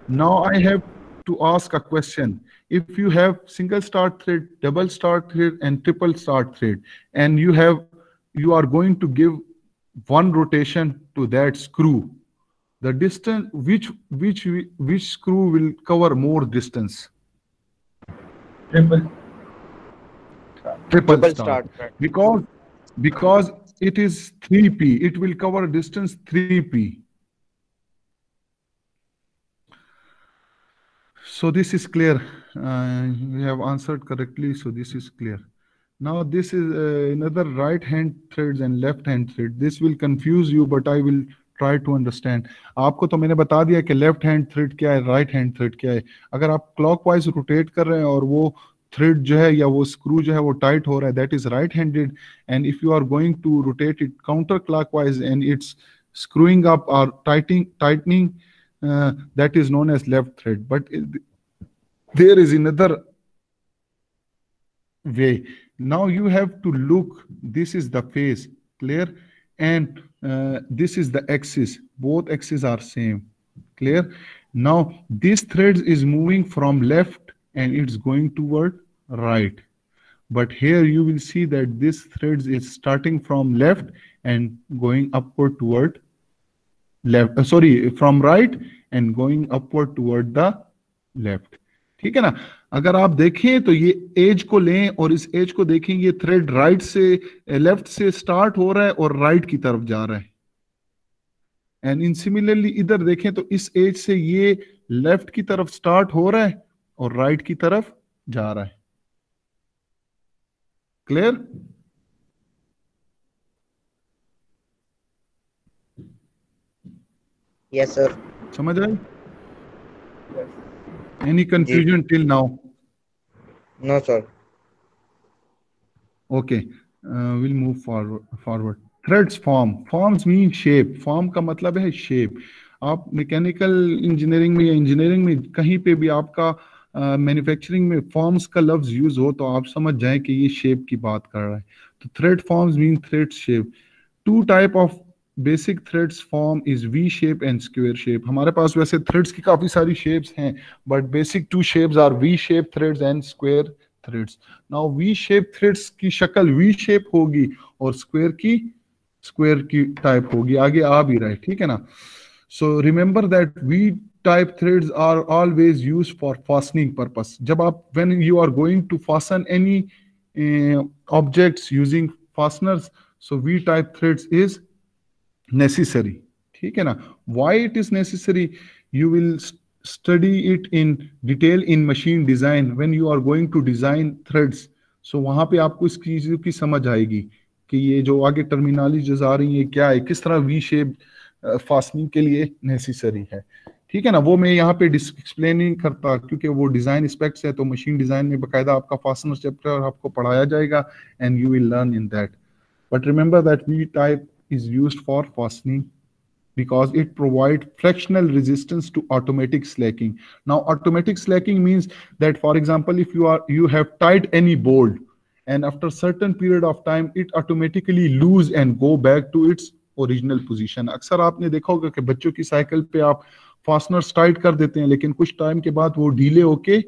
Now I have to ask a question. If you have single start thread, double start thread, and triple start thread, and you are going to give one rotation to that screw, the distance, which screw will cover more distance? Triple. Triple start. Because it is 3P, it will cover distance 3P. So this is clear. We have answered correctly, so this is clear. Now this is another right hand threads and left hand thread. This will confuse you, but I will try to understand. आपको तो मैंने बता दिया कि left hand thread क्या है, right hand thread क्या है. अगर आप क्लॉकवाइज रोटेट कर रहे हैं और वो थ्रेड जो है या वो स्क्रू जो है वो टाइट हो रहा है, that is right handed. And if you are going to rotate it counter clockwise and it's screwing up or tightening, that is known as left thread. But there is another way. Now you have to look, this is the face, clear? And this is the axis. Both axes are same, clear? Now this thread is moving from left and it's going toward right. But here you will see that this thread is starting from left and going upward toward left, from right and going upward toward the left. ठीक है ना। अगर आप देखें तो ये as को लें और इस एज को देखें, ये थ्रेड राइट से लेफ्ट से स्टार्ट हो रहा है और राइट की तरफ जा रहा है। एंड इन सिमिलरली इधर देखें तो इस एज से ये लेफ्ट की तरफ स्टार्ट हो रहा है और राइट की तरफ जा रहा है। क्लियर? Yes, sir. समझ आई? Yes. Any confusion till now? No, sir. Okay, we'll move forward. Threads form. Forms mean shape. Form का मतलब है shape. आप मैकेनिकल इंजीनियरिंग में या इंजीनियरिंग में कहीं पे भी आपका मैन्युफैक्चरिंग में फॉर्म्स का लफ्ज यूज हो तो आप समझ जाएं कि ये शेप की बात कर रहा है। तो thread forms mean thread shape. Two type of basic threads form is V shape and square shape. हमारे पास वैसे थ्रेड्स की काफी सारी शेप्स हैं, but basic two shapes are V shape threads and square threads. Now V shape threads की शक्ल V shape होगी और स्क्वायर की टाइप होगी। आगे आ भी रहा है, ठीक है ना। So remember that V type threads are always used for fastening purpose. जब आप when you are going to fasten any objects using fasteners, so V type threads is necessary. ठीक है ना। Why it is necessary? You will study it in detail in machine design when you are going to design threads. So वहां पे आपको इस चीजों की समझ आएगी कि ये जो आगे टर्मिनोलॉजीज आ रही है क्या है, किस तरह वी शेप फास्टनिंग के लिए नेसेसरी है। ठीक है ना। वो मैं यहाँ पे एक्सप्लेन नहीं करता क्योंकि वो डिजाइन एस्पेक्ट्स है, तो मशीन डिजाइन में बकायदा आपका फास्टनर चैप्टर आपको पढ़ाया जाएगा and you will learn in that. But remember that V type is used for fastening because it provides frictional resistance to automatic slacking. Now automatic slacking means that, for example, if you have tied any bolt and after certain period of time it automatically lose and go back to its original position. अक्सर आपने देखा होगा कि बच्चों की cycle पे आप fasteners tight कर देते हैं लेकिन कुछ टाइम के बाद वो ढीले होके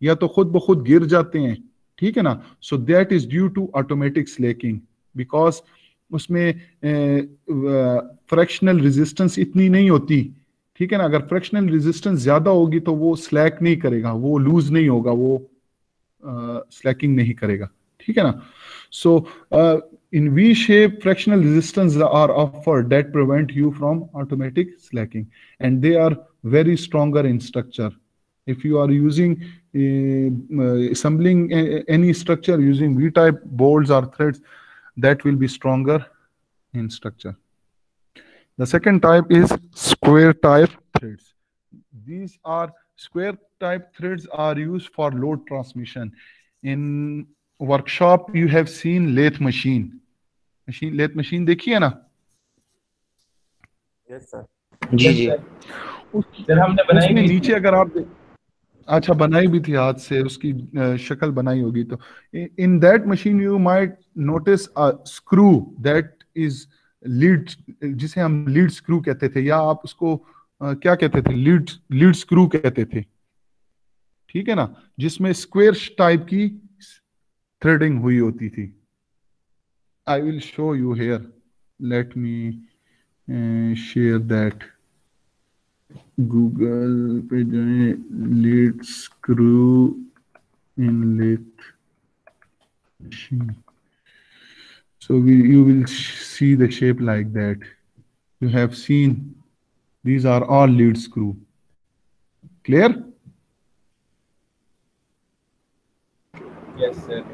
या तो खुद ब खुद गिर जाते हैं। ठीक है ना। So that is due to automatic slacking because उसमें फ्रैक्शनल रेजिस्टेंस इतनी नहीं होती। ठीक है ना। अगर फ्रैक्शनल रेजिस्टेंस ज्यादा होगी तो वो स्लैक नहीं करेगा, वो लूज नहीं होगा, वो स्लैकिंग नहीं करेगा। ठीक है ना। So in V shape fractional resistance are offered that prevent you from automatic slacking and they are very stronger in structure. If you are using assembling any structure using V-type bolts or threads, that will be stronger in structure. The second type is square type threads. These are square type threads are used for load transmission. In workshop you have seen lathe machine. Lathe machine देखी है ना? Yes, sir. जी जी। Sir हमने बनाई उसमें भी नीचे अगर आप अच्छा बनाई भी थी हाथ से, उसकी शक्ल बनाई होगी तो in that machine you might notice a screw that is lead, जिसे हम लीड स्क्रू कहते थे या आप उसको क्या कहते थे, लीड स्क्रू कहते थे। ठीक है ना। जिसमें स्क्वेयर टाइप की थ्रेडिंग हुई होती थी। I will show you here, let me share that. Google पे जाए, lead screw inlet machine. So you will see the shape like that. You have seen these are all lead screw. Clear? Yes, sir.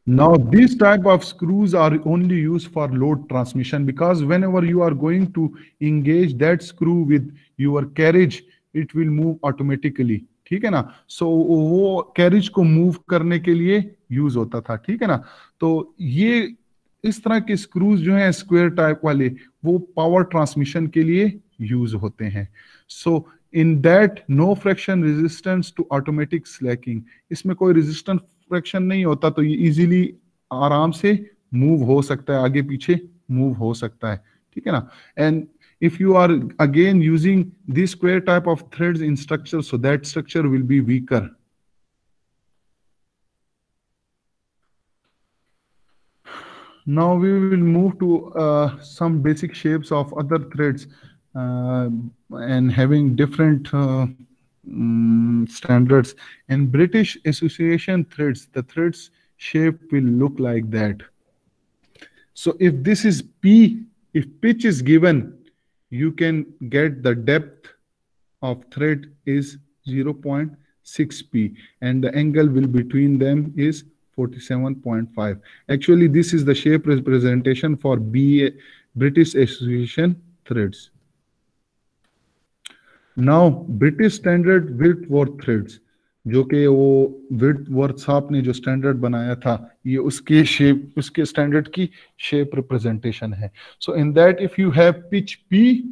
Now these type of screws are only used for load transmission because whenever you are going to engage that screw with your carriage, it will move automatically. ठीक है ना। सो वो carriage को move करने के लिए use होता था। ठीक है ना। तो ये इस तरह के स्क्रूज जो हैं स्क्वायर टाइप वाले, वो पावर ट्रांसमिशन के लिए यूज होते हैं। So in that no fraction resistance to automatic slacking, इसमें कोई रेजिस्टेंस फ्रैक्शन नहीं होता तो ये इजीली आराम से मूव हो सकता है, आगे पीछे मूव हो सकता है। ठीक है ना। And if you are again using this square type of threads in structure, so that structure will be weaker. Now we will move to some basic shapes of other threads and having different standards and British Association threads, the threads shape will look like that. So if this is P, if pitch is given, you can get the depth of thread is 0.6 p and the angle will between them is 47.5. Actually, this is the shape representation for British Association threads. Now British Standard Whitworth threads, जो कि वो Whitworth साहब ने जो standard बनाया था, ये उसके शेप, उसके स्टैंडर्ड की शेप रिप्रेजेंटेशन है. So in that if you have pitch P,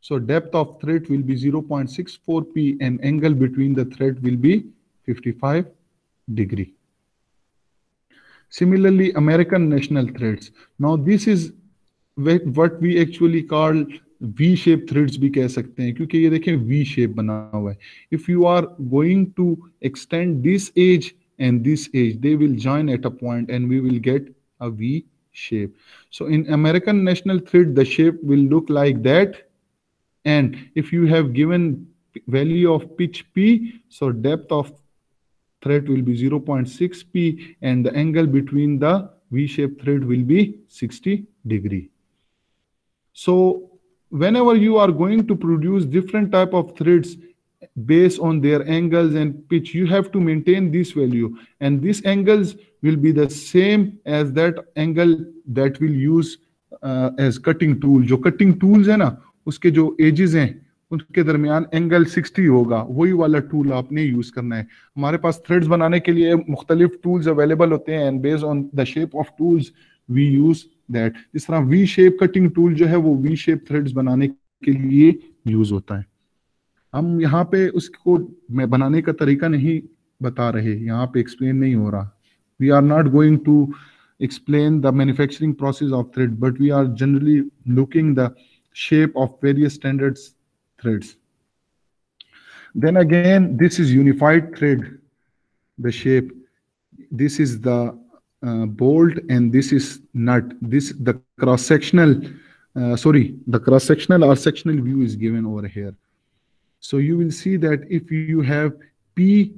so depth of thread will be 0.64 p and angle between the thread will be 55 degree. Similarly, American national threads. Now this is what we actually call V shape threads भी कह सकते हैं, क्योंकि ये देखें V shape बना हुआ है. If you are going to extend this edge and this edge, they will join at a point and we will get a V shape. So in American national thread, the shape will look like that. And if you have given value of pitch P, so depth of thread will be 0.6 p and the angle between the V-shaped thread will be 60 degree. So whenever you are going to produce different type of threads based on their angles and pitch, you have to maintain this value, and these angles will be the same as that angle that will use as cutting tool. जो cutting tools है ना, उसके जो edges हैं उनके दरमियान angle 60 होगा, वही वाला टूल आपने यूज करना है. हमारे पास थ्रेड्स बनाने के लिए मुख्तलिफ टूल्स अवेलेबल होते हैं and based on the shape of tools we use that. जिस तरह वी शेप कटिंग टूल जो है वो वी शेप थ्रेड्स बनाने के लिए यूज होता है. हम यहाँ पे उसको मैं बनाने का तरीका नहीं बता रहे, यहाँ पे एक्सप्लेन नहीं हो रहा. We are not going to explain the manufacturing process of thread, but we are generally looking the shape of various standards threads. Then again, this is unified thread, the shape. This is the bolt and this is nut. This the cross-sectional, the cross-sectional or sectional view is given over here. So you will see that if you have P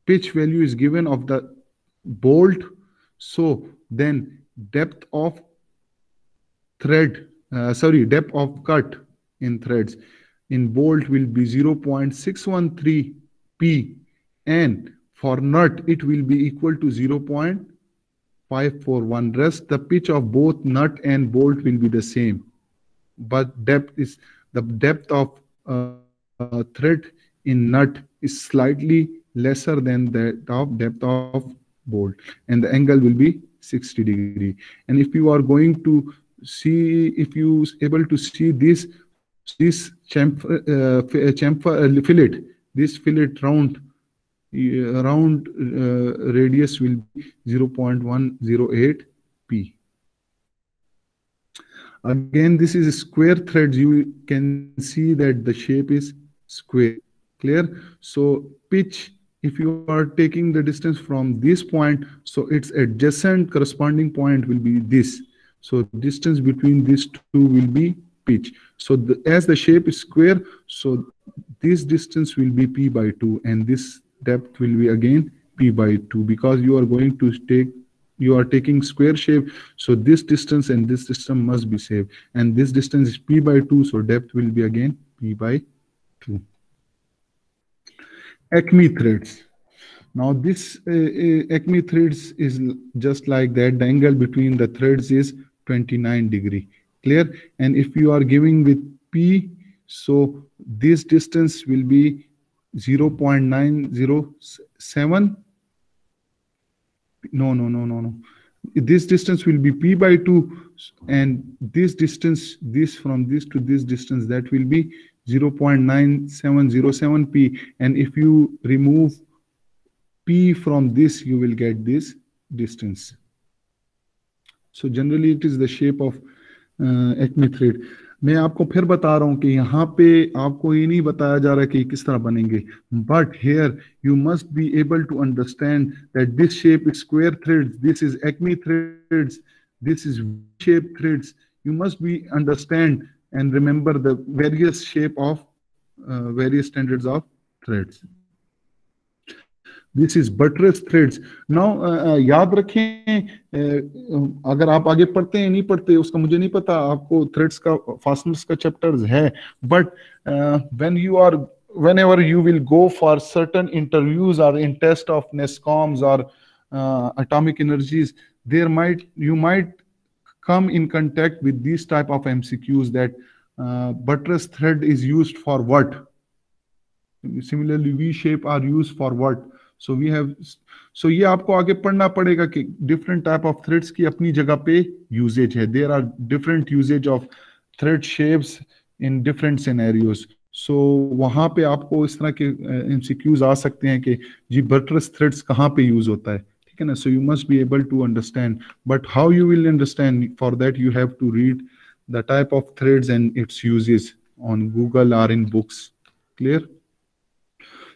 pitch value is given of the bolt, so then depth of thread, depth of cut in threads in bolt will be 0.613 p and for nut it will be equal to 0.541. Rest the pitch of both nut and bolt will be the same, but the depth of thread in nut is slightly lesser than the depth of bolt and the angle will be 60 degree. And if you are going to see, if you able to see this fillet, this fillet round radius will be 0.108 p. Again, this is a square thread. You can see that the shape is square. Clear? So pitch, if you are taking the distance from this point, so its adjacent corresponding point will be this. So distance between these two will be pitch. So as the shape is square, so this distance will be p by 2 and this depth will be again p by 2, because you are going to taking square shape, so this distance and this distance must be same, and this distance is p by 2, so depth will be again p by 2. Acme threads. Now this Acme threads is just like that. The angle between the threads is 29 degree. Clear? And if you are giving with P, so this distance will be 0.907. No. This distance will be P by 2, and this distance, this from this to this distance, that will be 0.9707 p, and if you remove p from this, you will get this distance. So generally it is the shape of Acme thread. मैं आपको फिर बता रहा हूं कि यहाँ पे आपको ये नहीं बताया जा रहा कि किस तरह बनेंगे, but here you must be able to understand that this shape is square threads, this is Acme threads, this is shape threads. You must be understand and remember the various shape of various standards of threads. This is buttress threads. Now याद रखें, अगर आप आगे पढ़ते हैं नहीं पढ़ते उसका मुझे नहीं पता, आपको threads का fasteners का chapters है, but whenever you will go for certain interviews or in test of NESCOMs or atomic energies, you might come in contact with these type of MCQs that buttress thread is used for what? Similarly, V shape are used for what? So ये आपको आगे पढ़ना पड़ेगा कि different type of threads की अपनी जगह पे usage है. There are different usage of thread shapes in different scenarios. So वहाँ पे आपको इस तरह के MCQs आ सकते हैं कि जी buttress threads कहाँ पे use होता है, ठीक है ना? So you must be able to understand. But how you will understand? For that you have to read the type of threads and its uses on Google or in books. Clear?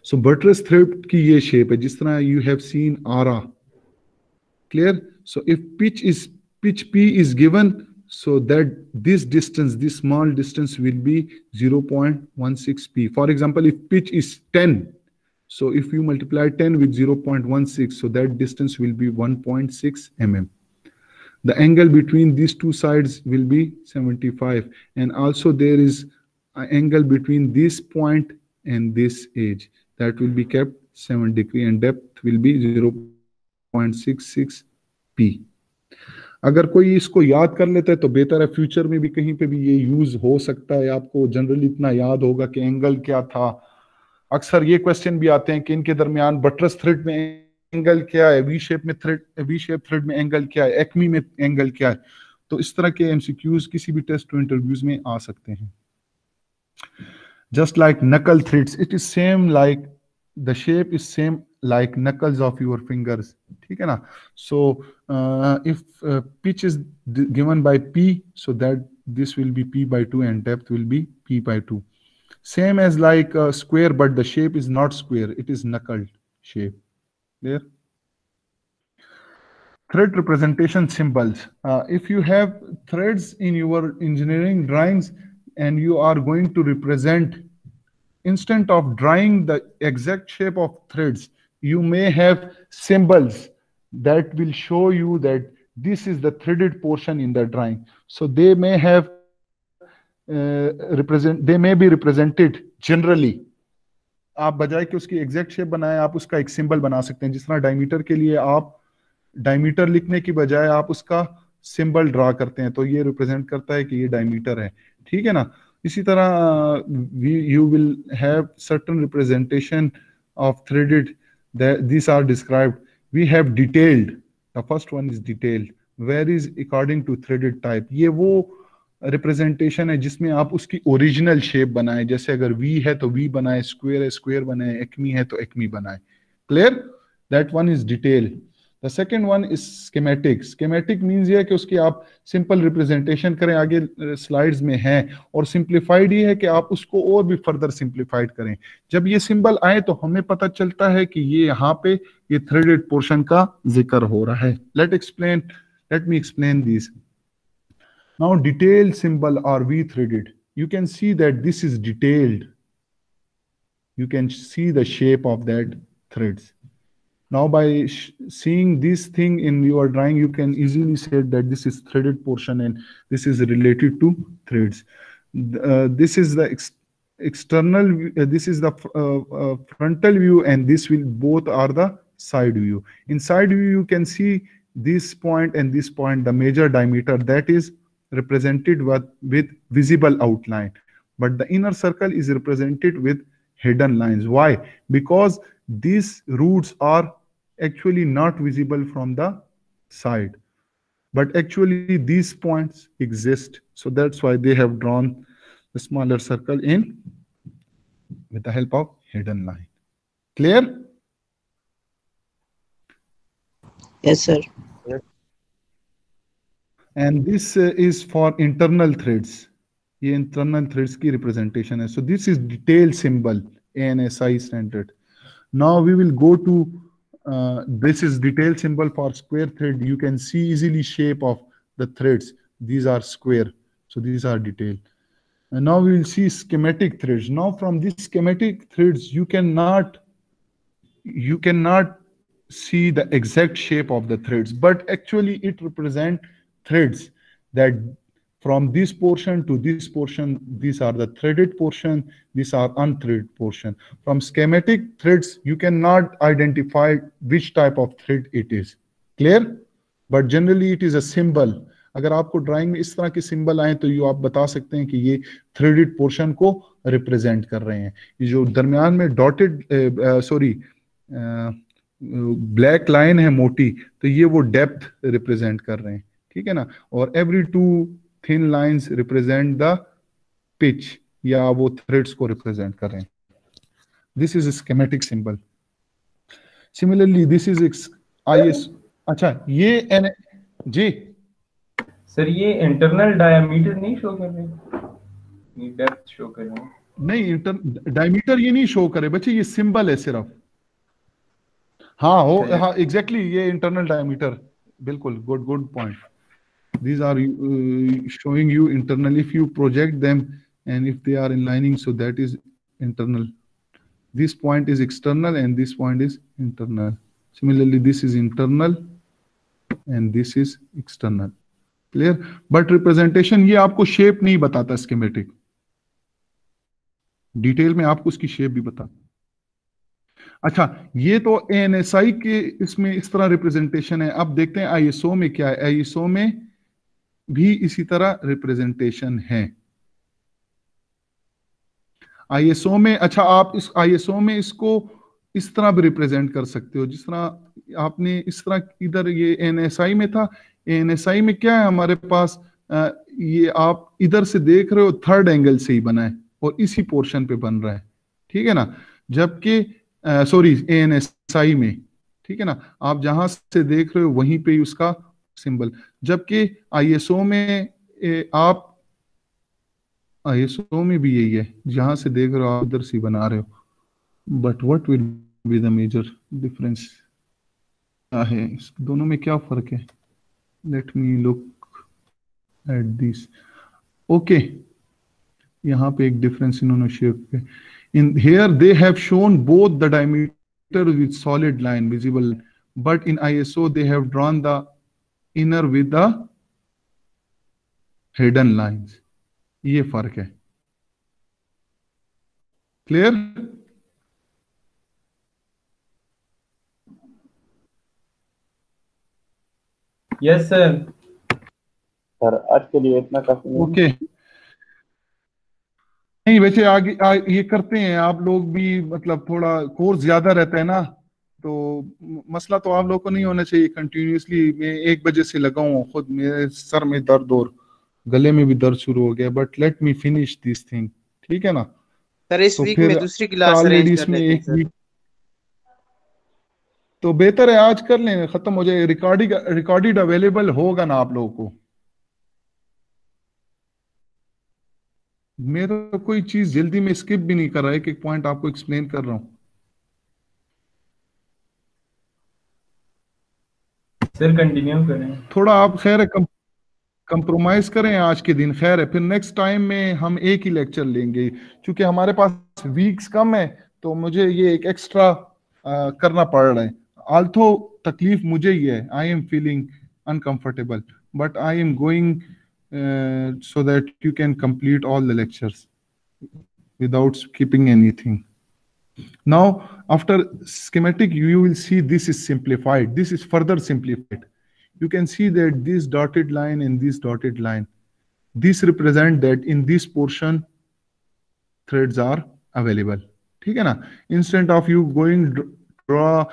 So buttress thread की ये shape है जिस तरह you have seen ARA. Clear? So if pitch P is given, so that this distance, this small distance will be 0.16 P. For example, if pitch is 10, so if you multiply 10 with 0.16, so that distance will be 1.6 mm. The angle between these two sides will be 75, and also there is an angle between this point and this edge that will be kept 7 degrees, and depth will be 0.66 P. अगर कोई इसको याद कर लेता है तो बेहतर है, फ्यूचर में भी कहीं पे भी ये यूज हो सकता है. आपको जनरली इतना याद होगा कि एंगल क्या था. अक्सर ये क्वेश्चन भी आते हैं कि इनके दरमियान बटरस थ्रेड में एंगल क्या है, वी शेप थ्रेड में एंगल क्या है, एक्मी में एंगल क्या है. तो इस तरह के एमसीक्यूज किसी भी टेस्ट इंटरव्यूज में आ सकते हैं. Just like knuckle threads, it is same like the shape is same like knuckles of your fingers. ठीक है ना? So if pitch is given by P, so that this will be P by 2 and depth will be P by 2. Same as like a square, but the shape is not square, it is knuckled shape. There. Thread representation symbols. If you have threads in your engineering drawings and you are going to represent, instead of drawing the exact shape of threads, you may have symbols that will show you that this is the threaded portion in the drawing. So they may have they may be represented generally. आप बजाय कि उसकी exact shape बनाए, आप उसका एक symbol बना सकते हैं. जिस तरह डायमीटर के लिए आप डायमीटर लिखने की बजाय आप उसका सिंबल ड्रा करते हैं, तो ये रिप्रेजेंट करता है कि ये डायमीटर है. ठीक है ना? इसी तरह you will have certain representation of threaded, that these are described. We have detailed. The first one is detailed, varies according to threaded type. ये वो रिप्रेजेंटेशन है जिसमें आप उसकी ओरिजिनल शेप बनाएं. जैसे अगर वी है तो वी बनाए, स्क्वायर है स्क्वायर बनाए, एक्मी है तो एक्मी बनाए. Clear? That one is detail. The second one is schematic. Schematic means ये है कि उसकी आप सिंपल रिप्रेजेंटेशन करें, आगे स्लाइड्स में है, और सिंप्लीफाइड ये है कि आप उसको और भी फर्दर सिंप्लीफाइड करें. जब ये सिंबल आए तो हमें पता चलता है कि ये यहाँ पे ये थ्रेडेड पोर्शन का जिक्र हो रहा है. Let me explain this. Now detailed symbol or V threaded. You can see that this is detailed. You can see the shape of that threads. Now by seeing this thing in your drawing, you can easily say that this is threaded portion and this is related to threads. This is the external, this is the frontal view, and this will both are the side view. In side view, you can see this point and this point, the major diameter, that is represented with visible outline, but the inner circle is represented with hidden lines. Why? Because these roots are actually not visible from the side, but actually these points exist. So that's why they have drawn the smaller circle in with the help of hidden line. Clear? Yes, sir. And this is for internal threads. ये internal threads की representation है. So this is detail symbol, ANSI standard. Now we will go to this is detail symbol for square thread. You can see easily shape of the threads. These are square, so these are detail. And now we will see schematic threads. Now from these schematic threads, you cannot see the exact shape of the threads, but actually it represents threads that from this portion to this portion, these are the threaded portion, these are unthreaded portion. From schematic threads, you cannot identify which type of thread it is. Clear? But generally it is a symbol. अगर आपको drawing में इस तरह के symbol आए तो ये आप बता सकते हैं कि ये थ्रेडेड पोर्शन को रिप्रेजेंट कर रहे हैं. ये जो दरमियान में डॉटेड ब्लैक लाइन है मोटी, तो ये वो डेप्थ रिप्रेजेंट कर रहे हैं. ठीक है ना. और every 2 thin lines represent the pitch, या वो थ्रेड्स को रिप्रेजेंट कर रहे हैं. This is schematic symbol. Similarly this is IS. अच्छा ये जी सर ये इंटरनल डायमीटर नहीं शो कर रहे, ये डेप्थ शो कर रहे हैं. नहीं, डायमीटर ये नहीं शो करे बच्चे, ये सिंबल है सिर्फ. हाँ हो, हाँ एग्जैक्टली, ये इंटरनल डायमीटर. बिल्कुल, good point. These are showing you internal. If you project them and if they are in lining, so that is internal. This point is external and this point is internal. Similarly, this is internal and this is external. Clear? But representation ये आपको shape नहीं बताता schematic. Detail में आपको उसकी shape भी बता. अच्छा, ये तो ANSI के इसमें इस तरह रिप्रेजेंटेशन है. अब देखते हैं ISO में क्या है. ISO में भी इसी तरह रिप्रेजेंटेशन है. ISO में, अच्छा आप इस ISO में इसको इस तरह भी रिप्रेजेंट कर सकते हो, जिस तरह आपने इस तरह इधर ये ANSI में था. ANSI में क्या है हमारे पास, ये आप इधर से देख रहे हो, थर्ड एंगल से ही बना है और इसी पोर्शन पे बन रहा है. ठीक है ना. जबकि सॉरी ANSI में, ठीक है ना, आप जहां से देख रहे हो वहीं पे उसका सिंबल. जबकि ISO में आप ISO में भी यही है, जहां से देख रहे हो आप इधर से बना रहे हो. But what will be the major difference, क्या है दोनों में, क्या फर्क है? Let me look at this. Okay, यहाँ पे एक डिफरेंस इन्होंने शेप पे. In here they have shown both the diameter with solid line visible, but in ISO they have drawn the inner with the hidden lines. ये फर्क है. Clear? Yes sir. Sir आज के लिए इतना काफी. ओके. नहीं वैसे आगे ये करते हैं आप लोग भी, मतलब थोड़ा कोर्स ज्यादा रहता है ना, तो मसला तो आप लोग को नहीं होना चाहिए. कंटिन्यूसली मैं 1 बजे से लगा हूँ, खुद मेरे सर में दर्द और गले में भी दर्द शुरू हो गया. But let me finish this thing. ठीक है ना. सर इस तो वीक फिर में दूसरी क्लास ऑलरेडी अरेंज कर इसमें लेते हैं एक सर. वीक तो बेहतर है आज कर लें, खत्म हो जाए. रिकॉर्डेड अवेलेबल होगा ना आप लोगों को. मैं तो कोई चीज जल्दी में स्किप भी नहीं कर रहा है, एक एक पॉइंट आपको एक्सप्लेन कर रहा हूँ. सर कंटिन्यू करें. थोड़ा आप खैर है कंप्रोमाइज करें आज के दिन. खैर है, फिर नेक्स्ट टाइम में हम एक ही लेक्चर लेंगे, क्योंकि हमारे पास वीक्स कम है, तो मुझे ये एक एक्स्ट्रा करना पड़ रहा है. आल्थो तकलीफ मुझे ही है, I am feeling uncomfortable, but I am going so that you can complete all the lectures without skipping anything. Now after schematic you will see this is simplified, this is further simplified. You can see that this dotted line and this dotted line, this represent that in this portion threads are available. ठीक है ना. Instead of you going draw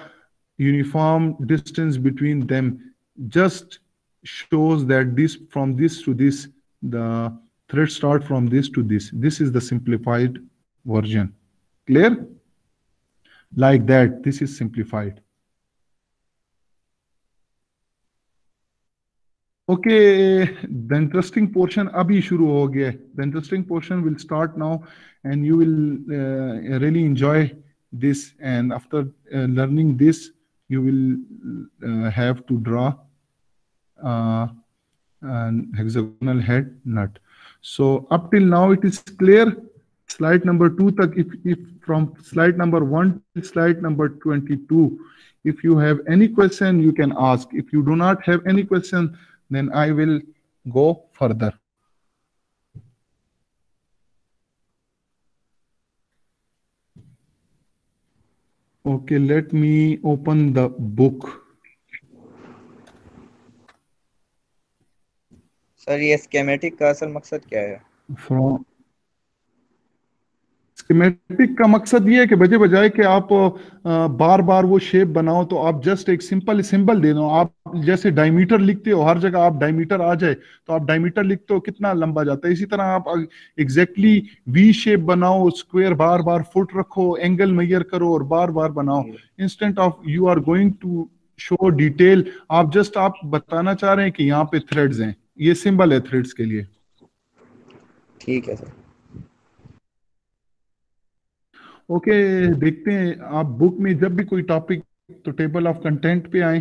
uniform distance between them, just shows that this from this to this, the thread start from this to this. This is the simplified version. Clear? Like that, this is simplified. Okay, the interesting portion abhi shuru ho gaya. The interesting portion will start now and you will really enjoy this. And after learning this, you will have to draw an hexagonal head nut. So up till now it is clear. Slide number 2 tak, if from slide number 1 till slide number 22, if you have any question you can ask. If you do not have any question, then I will go further. Okay, let me open the book. Sir ये schematic का असल मकसद क्या है? From schematic का मकसद ये है कि बजाय बजाय कि आप बार बार वो शेप बनाओ, तो आप जस्ट एक सिंपल सिंबल दे दो। आप जैसे डायमीटर लिखते हो, हर जगह आप डायमीटर आ जाए तो आप डायमीटर लिखते हो, कितना लंबा जाता है। इसी तरह आप एग्जैक्टली वी शेप बनाओ, स्क्वायर बार बार फुट रखो, एंगल मेजर करो और बार बार बनाओ। Instant of you are going to show detail, आप जस्ट आप बताना चाह रहे हैं कि यहाँ पे थ्रेड्स हैं, ये सिंबल है थ्रेड्स के लिए। ठीक है सर। ओके देखते हैं आप बुक में जब भी कोई टॉपिक, तो टेबल ऑफ कंटेंट पे आए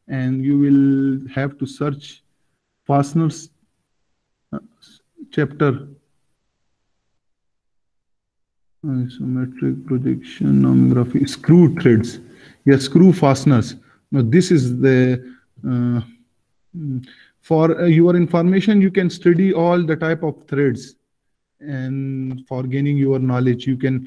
and you will have to search fasteners chapter, isometric projection, nomography, screw threads. Yes, screw fasteners. Now this is the for your information, you can study all the type of threads, and for gaining your knowledge you can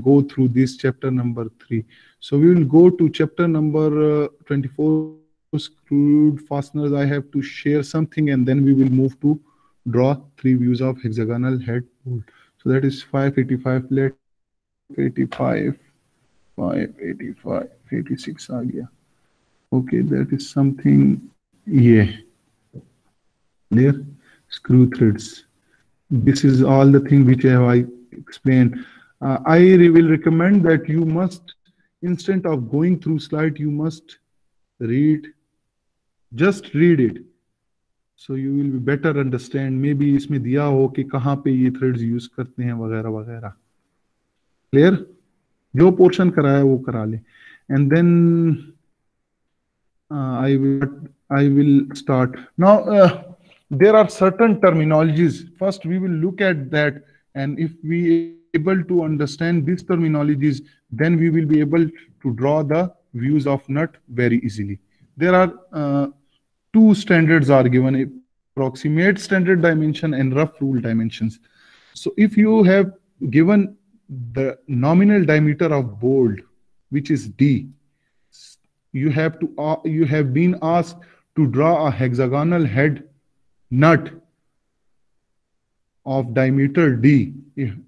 go through this chapter number 3. So we will go to chapter number 24, screwed fasteners. I have to share something and then we will move to draw 3 views of hexagonal head bolt. So that is 585 plate, 85, 585, 86 आ गया. Okay, that is something. Yeah, there screw threads. This is all the thing which I explained. I will recommend that you must, instead of going through slide, you must read, just read it, so you will be better understand. Maybe इसमें दिया हो कि कहाँ पे ये threads use करते हैं वगैरह वगैरह. Clear? जो portion कराया वो करा ले. And then I will start now. There are certain terminologies. First, we will look at that, and if we able to understand these terminologies, then we will be able to draw the views of nut very easily. There are 2 standards are given: approximate standard dimension and rough rule dimensions. So if you have given the nominal diameter of bolt, which is D, you have been asked to draw a hexagonal head nut of diameter D.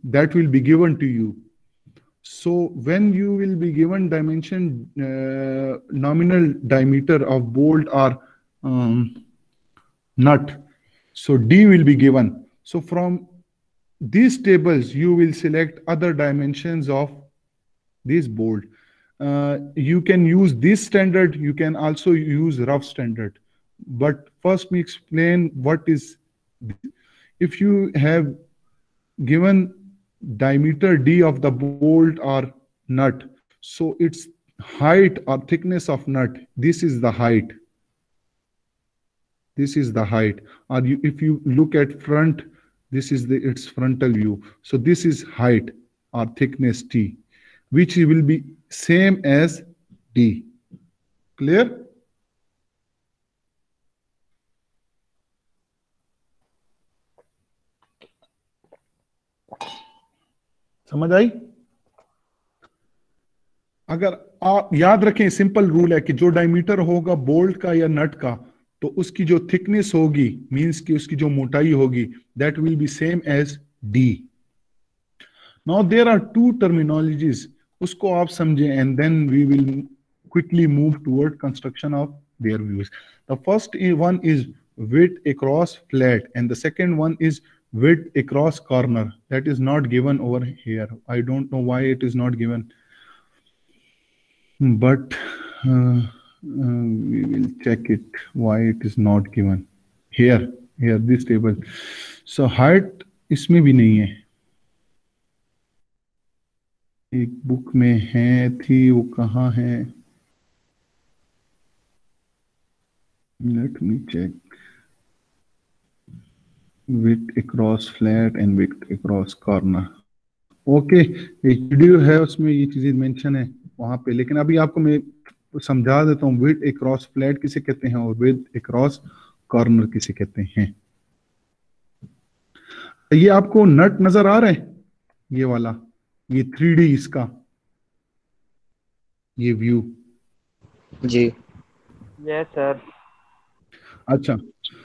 That will be given to you. So when you will be given dimension, nominal diameter of bolt or nut, so D will be given. So from these tables you will select other dimensions of this bolt. You can use this standard, you can also use rough standard, but first me explain what is. If you have given diameter D of the bolt or nut, so its height or thickness of nut, this is the height. This is the height. Or if you look at front, this is its frontal view. So this is height or thickness T, which will be same as D. Clear? समझ आई? अगर आप याद रखें, simple rule है कि जो diameter होगा bolt का या नट का, तो उसकी जो थिकनेस होगी, मींस कि उसकी जो मोटाई होगी, that will be same as D. Now there are 2 terminologies, उसको आप समझें, and then we will quickly move toward construction of their views. The first one is width across flat and the second one is width across corner. That is not given over here. I don't know why it is not given, but we will check it why it is not given here this table. So height इसमें भी नहीं है, एक book में है थी, वो कहाँ है? Let me check. With across flat and with across corner. Okay, एक वीडियो है उसमें ये चीजें मेंशन है वहां पे, लेकिन अभी आपको मैं समझा देता हूँ विथ अक्रॉस फ्लैट किसे कहते हैं और विथ अक्रॉस कॉर्नर किसे कहते हैं। ये आपको नट नजर आ रहा है, ये वाला, ये 3D इसका, ये व्यू। जी। Yes sir. अच्छा,